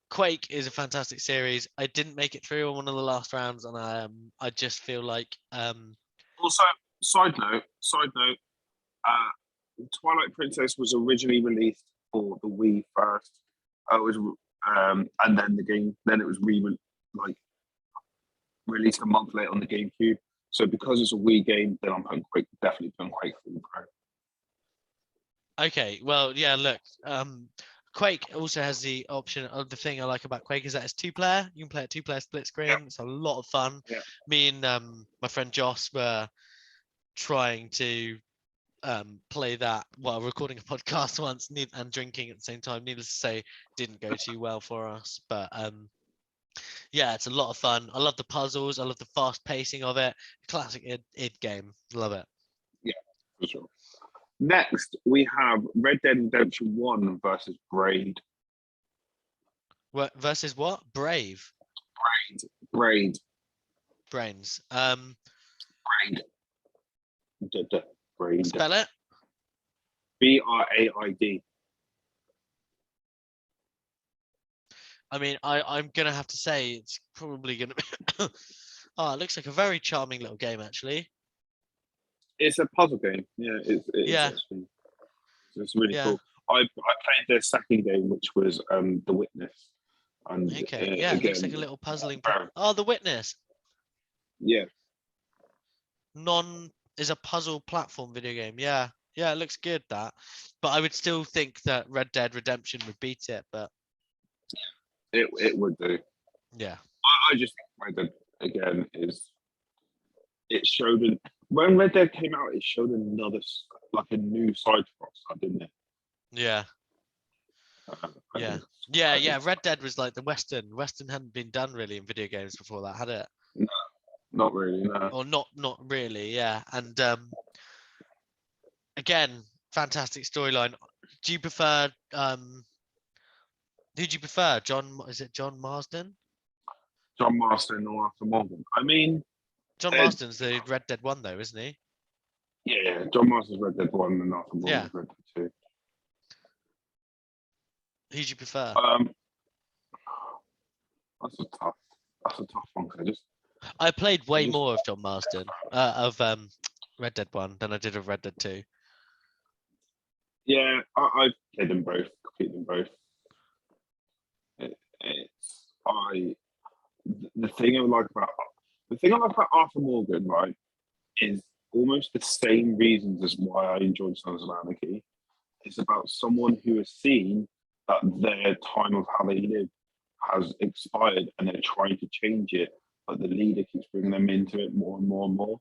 Quake is a fantastic series. I didn't make it through on one of the last rounds, and I just feel like Also, side note, Twilight Princess was originally released for the Wii first. It was, and then then it was released a month later on the GameCube. So because it's a Wii game, then I'm definitely putting Quake 3 Pro. okay, well, yeah, look, Quake also has the option of the thing I like about Quake is that it's 2-player. You can play it 2-player split screen. Yeah. It's a lot of fun. Yeah. Me and my friend Joss were trying to play that while recording a podcast once and drinking at the same time. Needless to say, didn't go too well for us, but yeah, it's a lot of fun. I love the puzzles. I love the fast pacing of it. Classic id game. Love it. Yeah, for sure. Next, we have Red Dead Redemption 1 versus Braid. What versus what? Brave. Braid. Brains. Braid. Braid. Spell it. BRAID. I mean, I'm gonna have to say it's probably gonna be. Oh, it looks like a very charming little game, actually. It's a puzzle game. Yeah, Yeah. actually. It's really Yeah. cool. I played the second game, which was The Witness. And Okay. Yeah, it looks like a little puzzling. Oh, The Witness. Yeah. Is a puzzle platform video game. Yeah. Yeah, it looks good, that. But I would still think that Red Dead Redemption would beat it, but It would do. yeah. I just think Red Dead again when Red Dead came out, it showed a new side to Rockstar, didn't it? Yeah. Yeah. Yeah. Red Dead was like the Western. Western hadn't been done really in video games before that, had it? No, not really. No. Or not really. Yeah. And again, fantastic storyline. Do you prefer who do you prefer? Is it John Marsden? John Marston or Arthur Morgan. I mean, John Marsden's the Red Dead 1 though, isn't he? Yeah. John Marston's Red Dead 1 and Arthur Morgan's Red Dead 2. Who do you prefer? That's a tough one. I played way more of John Marsden of Red Dead 1 than I did of Red Dead 2. Yeah, I've played them both, completed them both. The thing I like about Arthur Morgan, right, is almost the same reasons as why I enjoyed Sons of Anarchy. It's about someone who has seen that their time of how they live has expired and they're trying to change it, but the leader keeps bringing them into it more and more and more.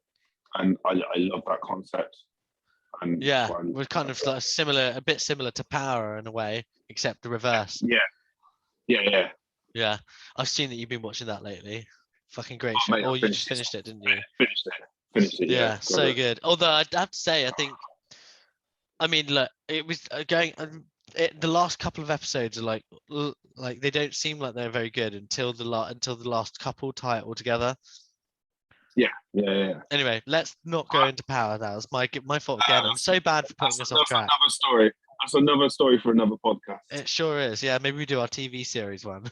And I love that concept. And yeah, we're kind of like a bit similar to Power in a way, except the reverse. Yeah. I've seen that you've been watching that lately. Fucking great show. Mate, or you just finished it, didn't you? Finished it. Yeah, so good. Although I'd have to say, I mean, look, it was the last couple of episodes are like they don't seem like they're very good until the last couple tie it all together. Yeah. Anyway, let's not go into Power. That was my fault again. I'm so bad for putting us off track. Another story. That's another story for another podcast. It sure is. Yeah, maybe we do our TV series one.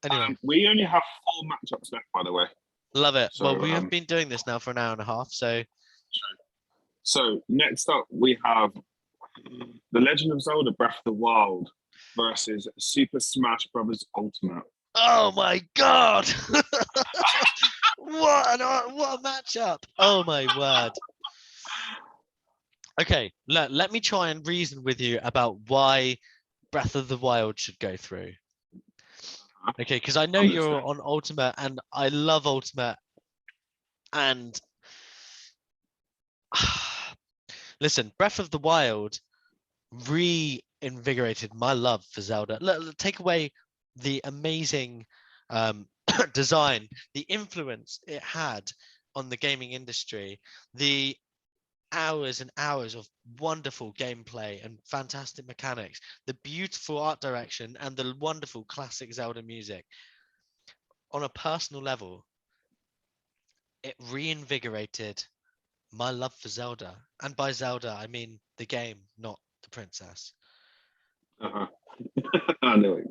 Anyway, we only have 4 matchups left, by the way. Love it. So, well, we have been doing this now for an hour and a half, so. So next up, we have The Legend of Zelda: Breath of the Wild versus Super Smash Bros. Ultimate. Oh my god! What a matchup! Oh my word! Okay, let me try and reason with you about why Breath of the Wild should go through. Okay, because I know you're on Ultimate, and I love Ultimate, and Listen, Breath of the Wild reinvigorated my love for Zelda. Take away the amazing design, the influence it had on the gaming industry, the hours and hours of wonderful gameplay and fantastic mechanics, the beautiful art direction, and the wonderful classic Zelda music. On a personal level, it reinvigorated my love for Zelda. And by Zelda, I mean the game, not the princess. Uh-huh. I know it.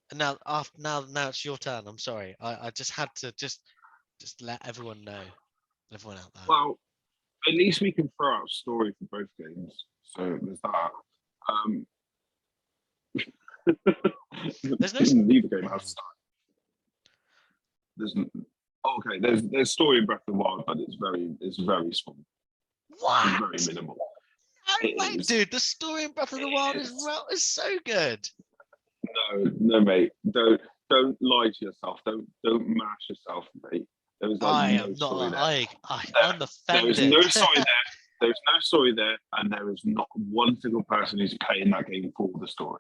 And now, now it's your turn. I'm sorry. I just had to just let everyone know, everyone out there. Well, at least we can throw out a story for both games. So there's that. There's no neither game has story. There's story in Breath of the Wild, but it's very small. What? It's very minimal. No way, dude. The story in Breath of the Wild is so good. No, mate. Don't lie to yourself. Don't mash yourself, mate. There was I no am story not. there. I'm offended. There is no story there. There is no story there, and there is not one single person who's playing that game for the story.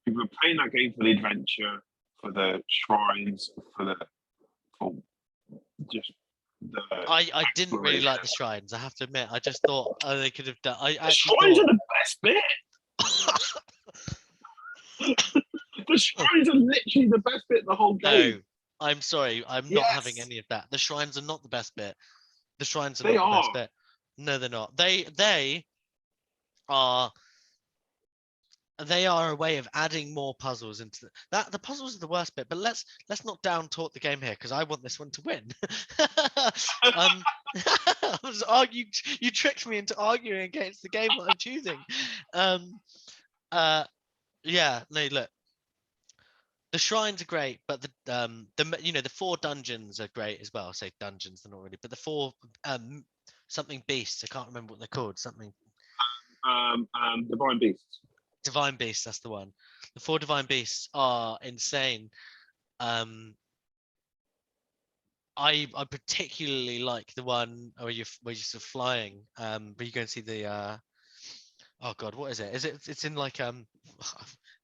People are playing that game for the adventure, for the shrines, for just the. I didn't really like the shrines. I have to admit. I just thought they could have done. The shrines are the best bit. The shrines are literally the best bit of the whole game. No, I'm sorry. I'm not having any of that. The shrines are not the best bit. The shrines are not the best bit. No, they're not. They are a way of adding more puzzles into that. The puzzles are the worst bit, but let's not down talk the game here because I want this one to win. I was arguing. You tricked me into arguing against the game that I'm choosing. Yeah. No, look. The shrines are great, but the 4 dungeons are great as well. I say dungeons, they're not really, but the 4 something beasts. I can't remember what they're called. Something. Divine Beasts. Divine Beasts, that's the one. The 4 Divine Beasts are insane. I particularly like the one where you're sort of flying. But you go and see the oh god, what is it? It's in like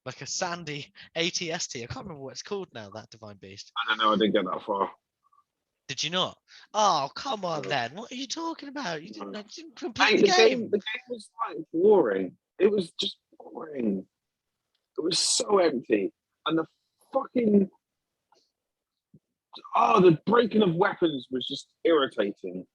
like a sandy ATST. I can't remember what it's called now. That Divine Beast. I don't know. I didn't get that far. Did you not? Oh come on, then. What are you talking about? You didn't complete the game. The game was like boring. It was just boring. It was so empty, and the fucking the breaking of weapons was just irritating.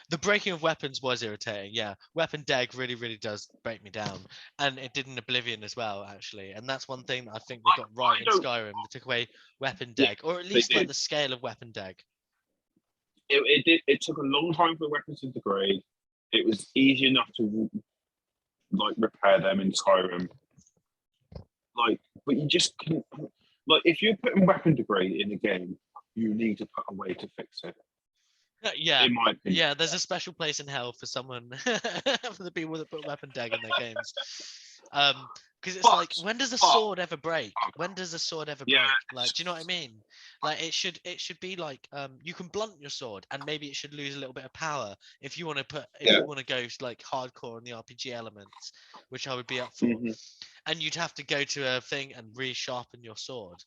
The breaking of weapons was irritating, yeah. Weapon deg really does break me down. And it did in Oblivion as well, actually. And that's one thing that I think they got right in Skyrim. They took away weapon deg, or at least like the scale of weapon deg. It took a long time for weapons to degrade. It was easy enough to like repair them in Skyrim. Like, but you just couldn't. Like, if you're putting weapon degrade in a game, you need to put a way to fix it. Yeah, in my opinion. Yeah. There's a special place in hell for someone for the people that put weapon deg in their games. Because it's like, when does a sword ever break? When does a sword ever break? Like, do you know what I mean? Like, it should be like you can blunt your sword, and maybe it should lose a little bit of power if you want to you want to go like hardcore on the RPG elements, which I would be up for. Mm-hmm. And you'd have to go to a thing and resharpen your sword.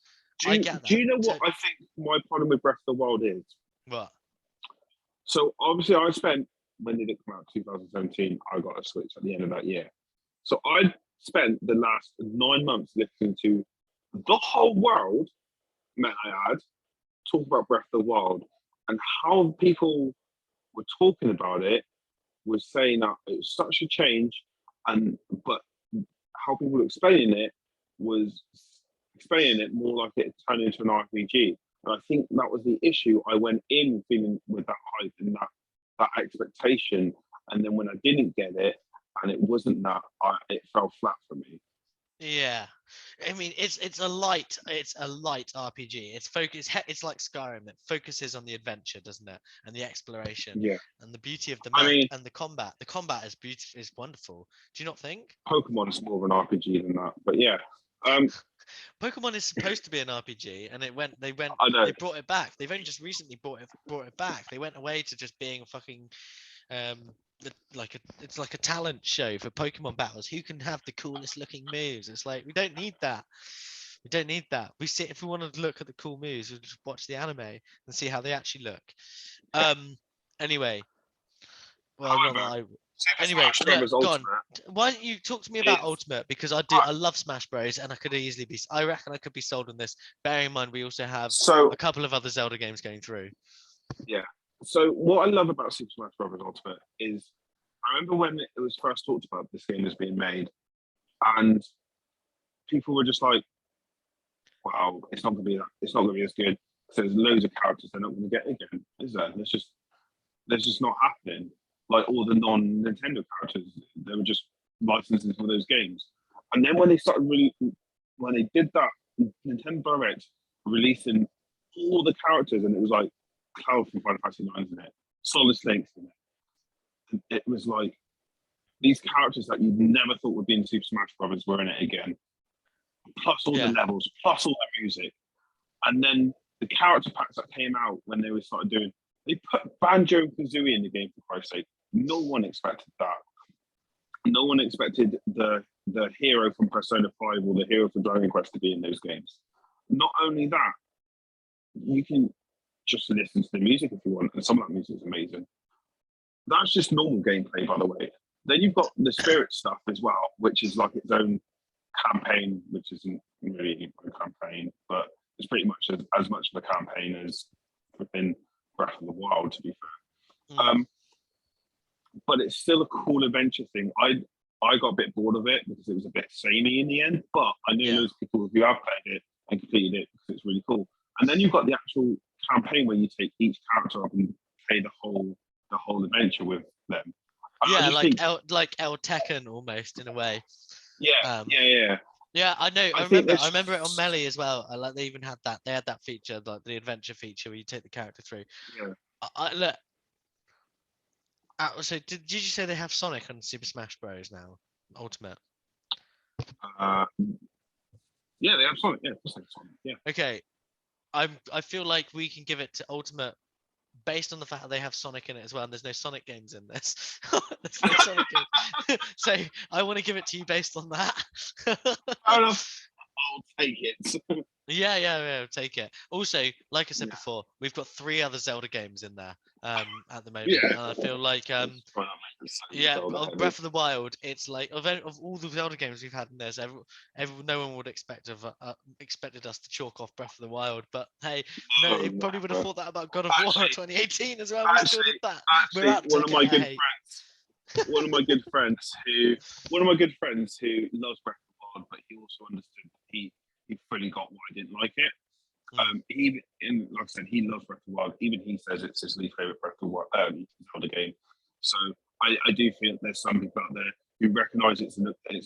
I get that. Do you know what I think my problem with Breath of the Wild is? What? So obviously I spent, when did it come out? 2017. I got a Switch at the end of that year. So I spent the last 9 months listening to the whole world, may I add, talk about Breath of the Wild, and how people were talking about it was saying that it was such a change, but how people were explaining it was explaining it more like it turned into an RPG. And I think that was the issue. I went in feeling with that hype and that expectation, and then when I didn't get it, and it wasn't that, it fell flat for me. Yeah, I mean it's a light RPG. It's focused. It's like Skyrim. It focuses on the adventure, doesn't it, and the exploration. Yeah. And the beauty of the map and the combat. The combat is beautiful. Is wonderful. Do you not think? Pokemon is more of an RPG than that, but yeah. Pokemon is supposed to be an RPG, and they brought it back. They've only just recently brought it back. They went away to just being a fucking it's like a talent show for Pokemon battles. Who can have the coolest looking moves? It's like we don't need that. We don't need that. If we want to look at the cool moves, we'll just watch the anime and see how they actually look. Anyway, well, not that However, I. Super Anyway, Smash look, Bros. Gon, Ultimate why don't you talk to me about is Ultimate? Because I right. love Smash Bros. And I could easily be. I reckon I could be sold on this. Bearing in mind, we also have So a couple of other Zelda games going through. yeah. So what I love about Super Smash Bros. Ultimate is I remember when it was first talked about this game was being made, and people were just like, "Wow, it's not gonna be that. It's not gonna be as good." So there's loads of characters they're not gonna get again, is there? There's just not happening. Like all the non-Nintendo characters, they were just licensing for those games. And then when they started when they did that Nintendo Direct releasing all the characters, and it was like Cloud from Final Fantasy 9 in it, Solid Snake's in it. And it was like these characters that you never thought would be in Super Smash Brothers were in it again. Plus all Yeah. the levels, plus all the music. And then the character packs that came out when they started doing, they put Banjo and Kazooie in the game, for Christ's sake. No one expected that. No one expected the hero from Persona 5 or the hero from Dragon Quest to be in those games. Not only that, you can just listen to the music if you want, and some of that music is amazing. That's just normal gameplay, by the way. Then you've got the spirit stuff as well, which is like its own campaign, which isn't really a campaign, but it's pretty much as much of a campaign as within Breath of the Wild, to be fair. But it's still a cool adventure thing. I got a bit bored of it because it was a bit samey in the end, but I know those people who have played it and completed it because it's really cool. And then you've got the actual campaign where you take each character up and play the whole adventure with them. Yeah, like El Tekken almost in a way. Yeah, Yeah, I know. I remember it on Melee as well. I like they even had that. They had that feature, like the adventure feature, where you take the character through. Yeah. Look. So did you say they have Sonic on Super Smash Bros. Now Ultimate? Yeah, they have Sonic. Yeah, Sonic. Yeah. Okay, I feel like we can give it to Ultimate based on the fact that they have Sonic in it as well, and there's no Sonic games in this. There's no Sonic games. So I want to give it to you based on that. I'll take it. Yeah, take it. Also, like I said before, we've got 3 other Zelda games in there at the moment. Yeah. And I feel like of Breath of the Wild, it's like of all the Zelda games we've had in there, so no one would expected us to chalk off Breath of the Wild, but hey, no, they probably would have thought that about God of War 2018 as well. We still did that. We're up one of my good friends. One of my good friends who loves Breath of the Wild, but he also understood he fully got why I didn't like it. Like I said, he loves Breath of the Wild. Even he says it's his least favorite Breath of the Wild Zelda game. So I do feel there's some people out there who recognise it's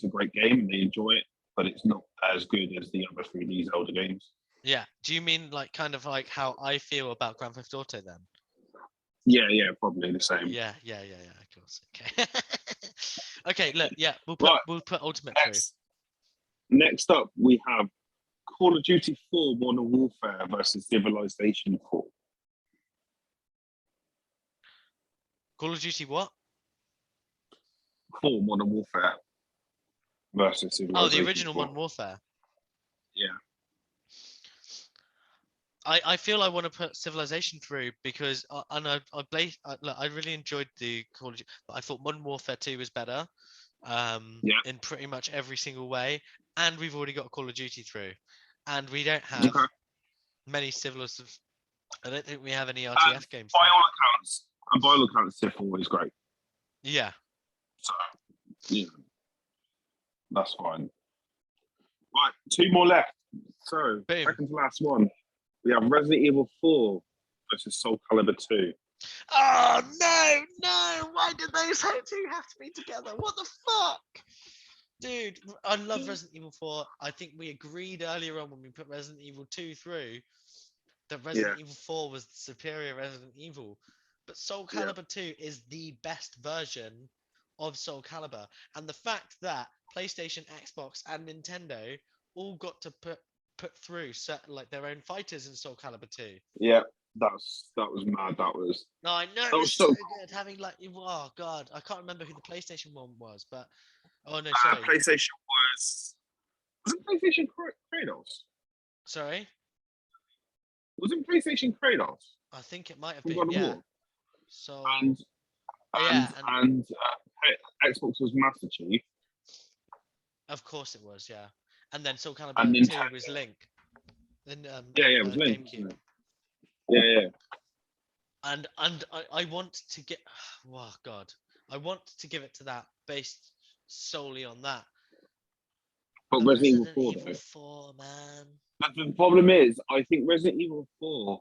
a great game and they enjoy it, but it's not as good as the other 3D Zelda games. Yeah. Do you mean like kind of like how I feel about Grand Theft Auto then? Yeah, probably the same. Yeah, of course. Okay. Okay, look, yeah, we'll put Ultimate through. Next up, we have Call of Duty 4 Modern Warfare versus Civilization 4. Call of Duty what? 4 Modern Warfare versus Civilization 4. Oh, the original Modern Warfare. Yeah. I feel I want to put Civilization through because I really enjoyed the Call of Duty, but I thought Modern Warfare 2 was better in pretty much every single way, and we've already got Call of Duty through, and we don't have many Civilization. I don't think we have any RTS games. By all accounts, Civ 4 is great. Yeah. So, that's fine. Right, 2 more left. So, second to last one. We have Resident Evil 4 versus Soul Calibur 2. Oh, no. Why did those 2 have to be together? What the fuck? Dude, I love Resident Evil 4. I think we agreed earlier on when we put Resident Evil 2 through that Resident Evil 4 was the superior Resident Evil. But Soul Calibur 2 is the best version of Soul Calibur. And the fact that PlayStation, Xbox, and Nintendo all got to put through certain, like their own fighters in Soul Calibur 2. Yeah. that was mad. That was No, I know that it was was so so. good having like oh god, I can't remember who the PlayStation one was, but oh no, sorry, PlayStation wasn't PlayStation Kratos. sorry. Wasn't PlayStation Kratos I think it might have from been, God of yeah. War? So And yeah, and Xbox was Master Chief, of course it was, yeah. And then Soul and Calibur 2 Nintendo. was Link in Yeah, it was Link, GameCube. wasn't it? Yeah. And I want to get oh god, I want to give it to that based solely on that. But But Resident Evil Resident 4 Evil though. 4, man. But the problem is, I think Resident Evil 4,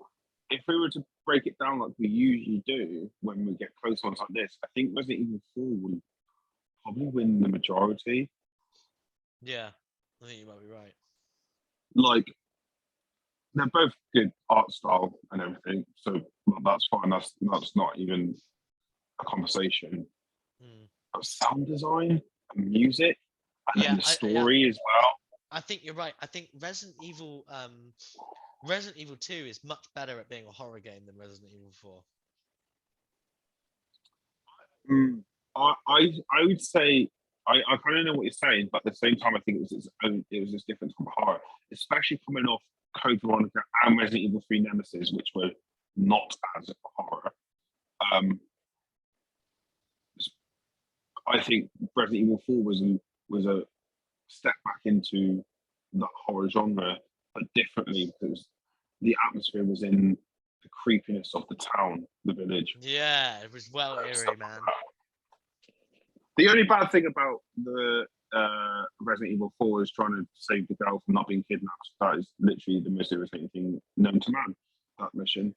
if we were to break it down like we usually do when we get close ones like this, I think Resident Evil 4 would probably win the majority. Yeah, I think you might be right. Like, they're both good art style and everything, so that's fine. That's not even a conversation. Mm. But sound design and music, and then Yeah, the story as well. I think you're right. I think Resident Evil 2 is much better at being a horror game than Resident Evil 4. I would say I kind of know what you're saying, but at the same time, I think it was just different from horror, especially coming off Code Veronica and Resident Evil 3 Nemesis, which were not as horror. I think Resident Evil 4 was a step back into the horror genre, but differently because the atmosphere was in the creepiness of the town, the village. Yeah, it was well eerie, man. The only bad thing about the Resident Evil 4 is trying to save the girl from not being kidnapped. That is literally the most irritating thing known to man, that mission.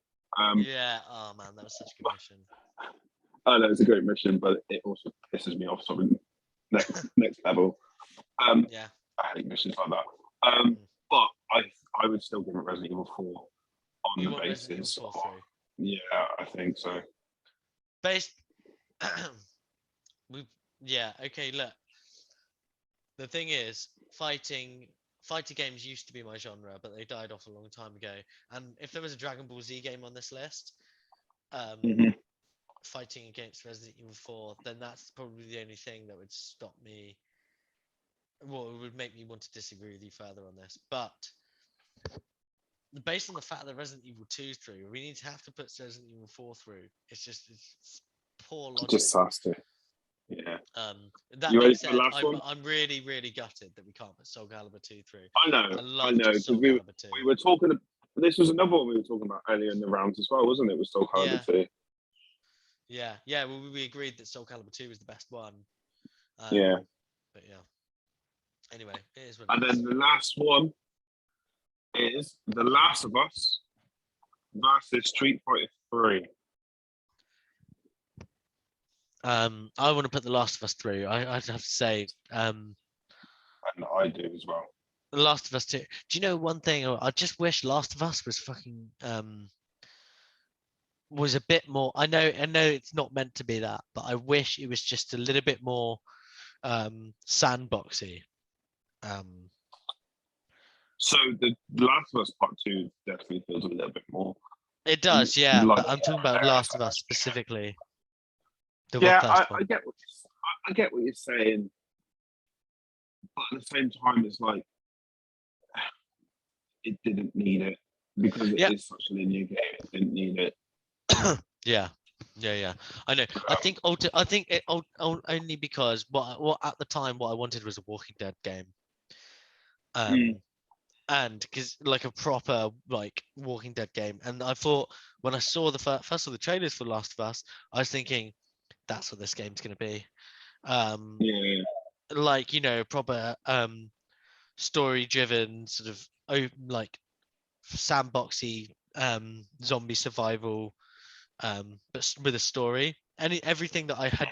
Yeah, oh man, that was such a good mission. I know it's a great mission, but it also pisses me off something next level. Yeah. I hate missions like that. But I would still give it Resident Evil 4 on You the want Resident basis. Evil 4 through? Yeah, I think so. Based okay, look. The thing is, fighting games used to be my genre, but they died off a long time ago. And if there was a Dragon Ball Z game on this list, fighting against Resident Evil 4, then that's probably the only thing that would stop me. Well, it would make me want to disagree with you further on this. But based on the fact that Resident Evil 2 is through, we need to have to put Resident Evil 4 through. It's poor logic. Just has to. Yeah. That you being said, I'm really, really gutted that we can't put Soul Calibur 2 through. I know. Soul Calibur 2. We were talking. This was another one we were talking about earlier in the rounds as well, wasn't it? With Soul Calibur 2. Yeah. Well, we agreed that Soul Calibur 2 was the best one. Yeah. But yeah. Anyway, it is what and it is. Then the last one is The Last of Us versus Street Fighter 3. I want to put The Last of Us through. I'd have to say, and I do as well. The Last of Us 2. Do you know one thing? I just wish Last of Us was fucking was a bit more. I know it's not meant to be that, but I wish it was just a little bit more sandboxy. So the Last of Us Part 2 definitely feels a little bit more. It does, yeah. But I'm talking about Last of Us specifically. I get what you're saying, but at the same time, it's like it didn't need it because it is such a linear game. It didn't need it. Yeah. I know. I think it only because what at the time what I wanted was a Walking Dead game. And because like a proper like Walking Dead game, and I thought when I saw the first of the trailers for Last of Us, I was thinking that's what this game's going to be. Like, you know, proper story driven sort of like sandboxy zombie survival, but with a story. Everything that I had,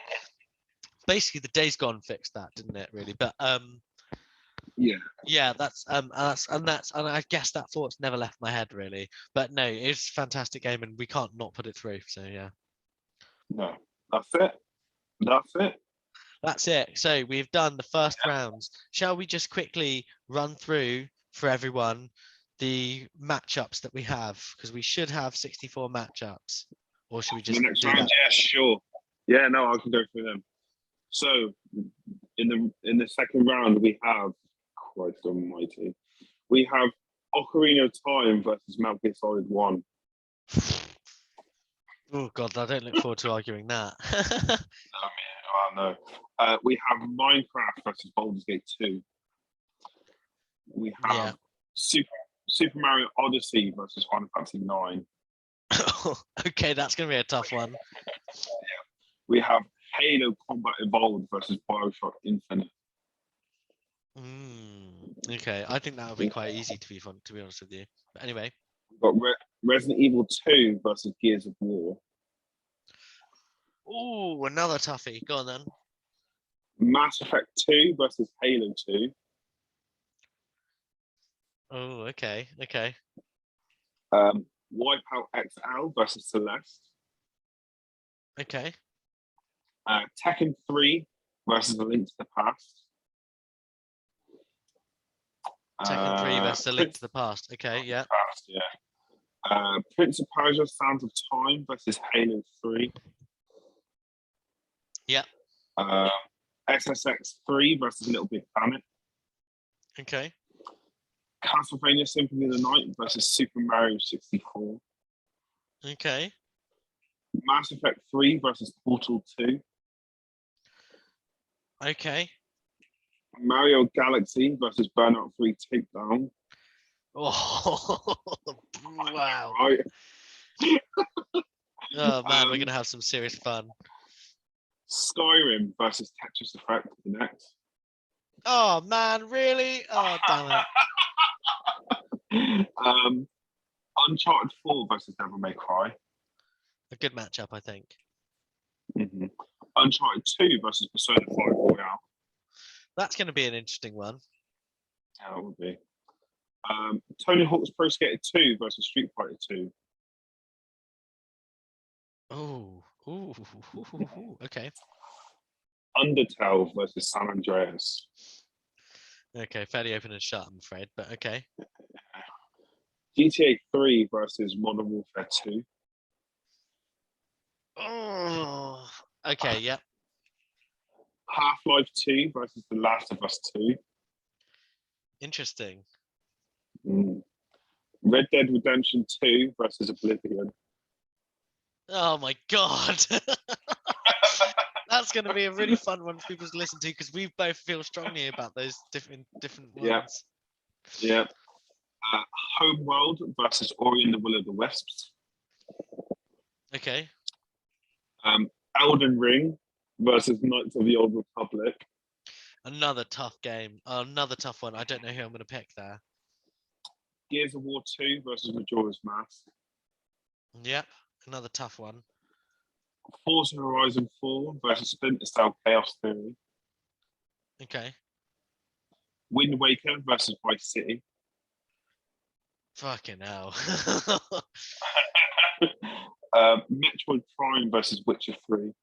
basically the Days Gone fixed that, didn't it? Really, but that's and I guess that thought's never left my head really. But no, it's a fantastic game, and we can't not put it through. So yeah. No, that's it. That's it. So we've done the first rounds. Shall we just quickly run through for everyone the matchups that we have? Because we should have 64 matchups, or should we For just the next do round, that? yeah, sure. Yeah, no, I can go through them. So in the second round, we have Christ Almighty. We have Ocarina of Time versus Metal Gear Solid 1. Oh God, I don't look forward to arguing that. Oh no. We have Minecraft versus Baldur's Gate 2. We have Yeah. Super Mario Odyssey versus Final Fantasy 9. Okay, that's gonna be a tough one. We have Halo Combat Evolved versus Bioshock Infinite. Okay, I think that would be quite easy to be honest with you. But anyway, We've got Resident Evil 2 versus Gears of War. oh, another toughie. Go on then. Mass Effect 2 versus Halo 2. Oh, okay, okay, Wipeout XL versus Celeste. okay. Tekken 3 versus A Link to the Past. Tekken 3 versus A Link to the Past. Okay, yeah. Past, yeah. Prince of Persia: Sands of Time versus Halo 3. Yeah. SSX 3 versus Little Big Planet. Okay. Castlevania Symphony of the Night versus Super Mario 64. Okay. Mass Effect 3 versus Portal 2. Okay. Mario Galaxy versus Burnout 3 Takedown. Oh, wow. Right. Oh man, we're gonna have some serious fun. Skyrim versus Tetris Effect next. Oh man, really? Oh damn it. Uncharted 4 versus Devil May Cry. A good matchup, I think. Mm-hmm. Uncharted 2 versus Persona 5 Royale. That's gonna be an interesting one. Yeah, that would be. Tony Hawk's Pro Skater 2 versus Street Fighter 2. Oh, ooh, okay. Undertale versus San Andreas. Okay, fairly open and shut, I'm afraid, but okay. GTA 3 versus Modern Warfare 2. Oh, okay, yeah. Half-Life 2 versus The Last of Us 2. Interesting. Red Dead Redemption 2 versus Oblivion. Oh my god. That's going to be a really fun one for people to listen to because we both feel strongly about those different ones. Yeah. Homeworld versus Ori and the Will of the Wisps. Okay. Elden Ring versus Knights of the Old Republic. Another tough game. Another tough one. I don't know who I'm going to pick there. Gears of War 2 versus Majora's Mask. Yep. Another tough one. Forza Horizon 4 versus Splinter Cell Chaos Theory. Okay. Wind Waker versus Vice City. Fucking hell. Metroid Prime versus Witcher 3.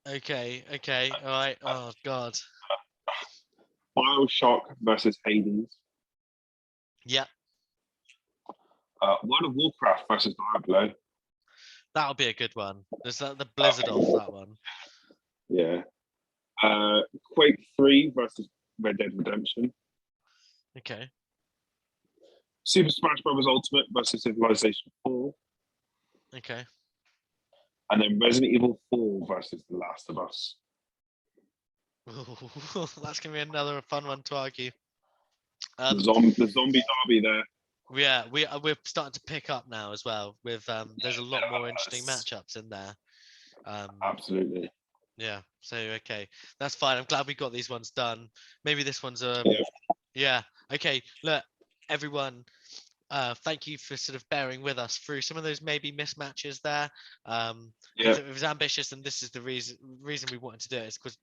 Okay. All right. Oh, God. Bioshock versus Hades. Yep. World of Warcraft versus Diablo. That'll be a good one. There's the Blizzard off that one. Yeah. Quake 3 versus Red Dead Redemption. Okay. Super Smash Bros. Ultimate versus Civilization 4. Okay. And then Resident Evil 4 versus The Last of Us. Ooh, that's going to be another fun one to argue. The zombie derby there. Yeah, we're starting to pick up now as well. With there's a lot more interesting matchups in there. Absolutely. Yeah. So okay, that's fine. I'm glad we got these ones done. Maybe this one's yeah. Okay. Look, everyone. Thank you for sort of bearing with us through some of those maybe mismatches there. It was ambitious, and this is the reason we wanted to do it is because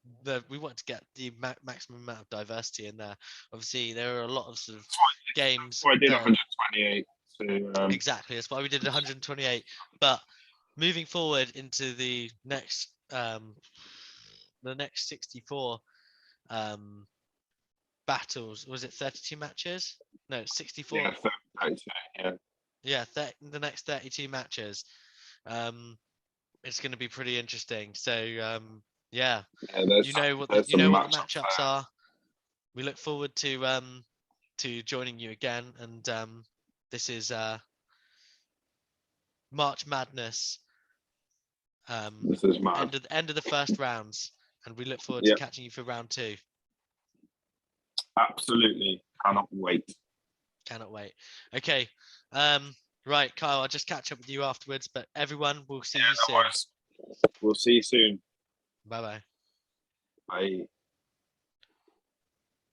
we wanted to get the maximum amount of diversity in there. Obviously, there are a lot of sort of games. So I did 128. So, exactly, that's why we did 128. But moving forward into the next 64. battles. Was it 32 matches? No, 64. Yeah, 32, yeah. Yeah, the next 32 matches. It's going to be pretty interesting. So yeah, Yeah, there's you some know what the matchups matchups are. We look forward to joining you again, and this is March Madness. This is mad. End of the first rounds, and we look forward to Yep, catching you for round 2. absolutely. Cannot wait. Cannot wait. Okay. Right, Kyle, I'll just catch up with you afterwards, but everyone, we'll see you No soon. worries. We'll see you soon. Bye bye. Bye.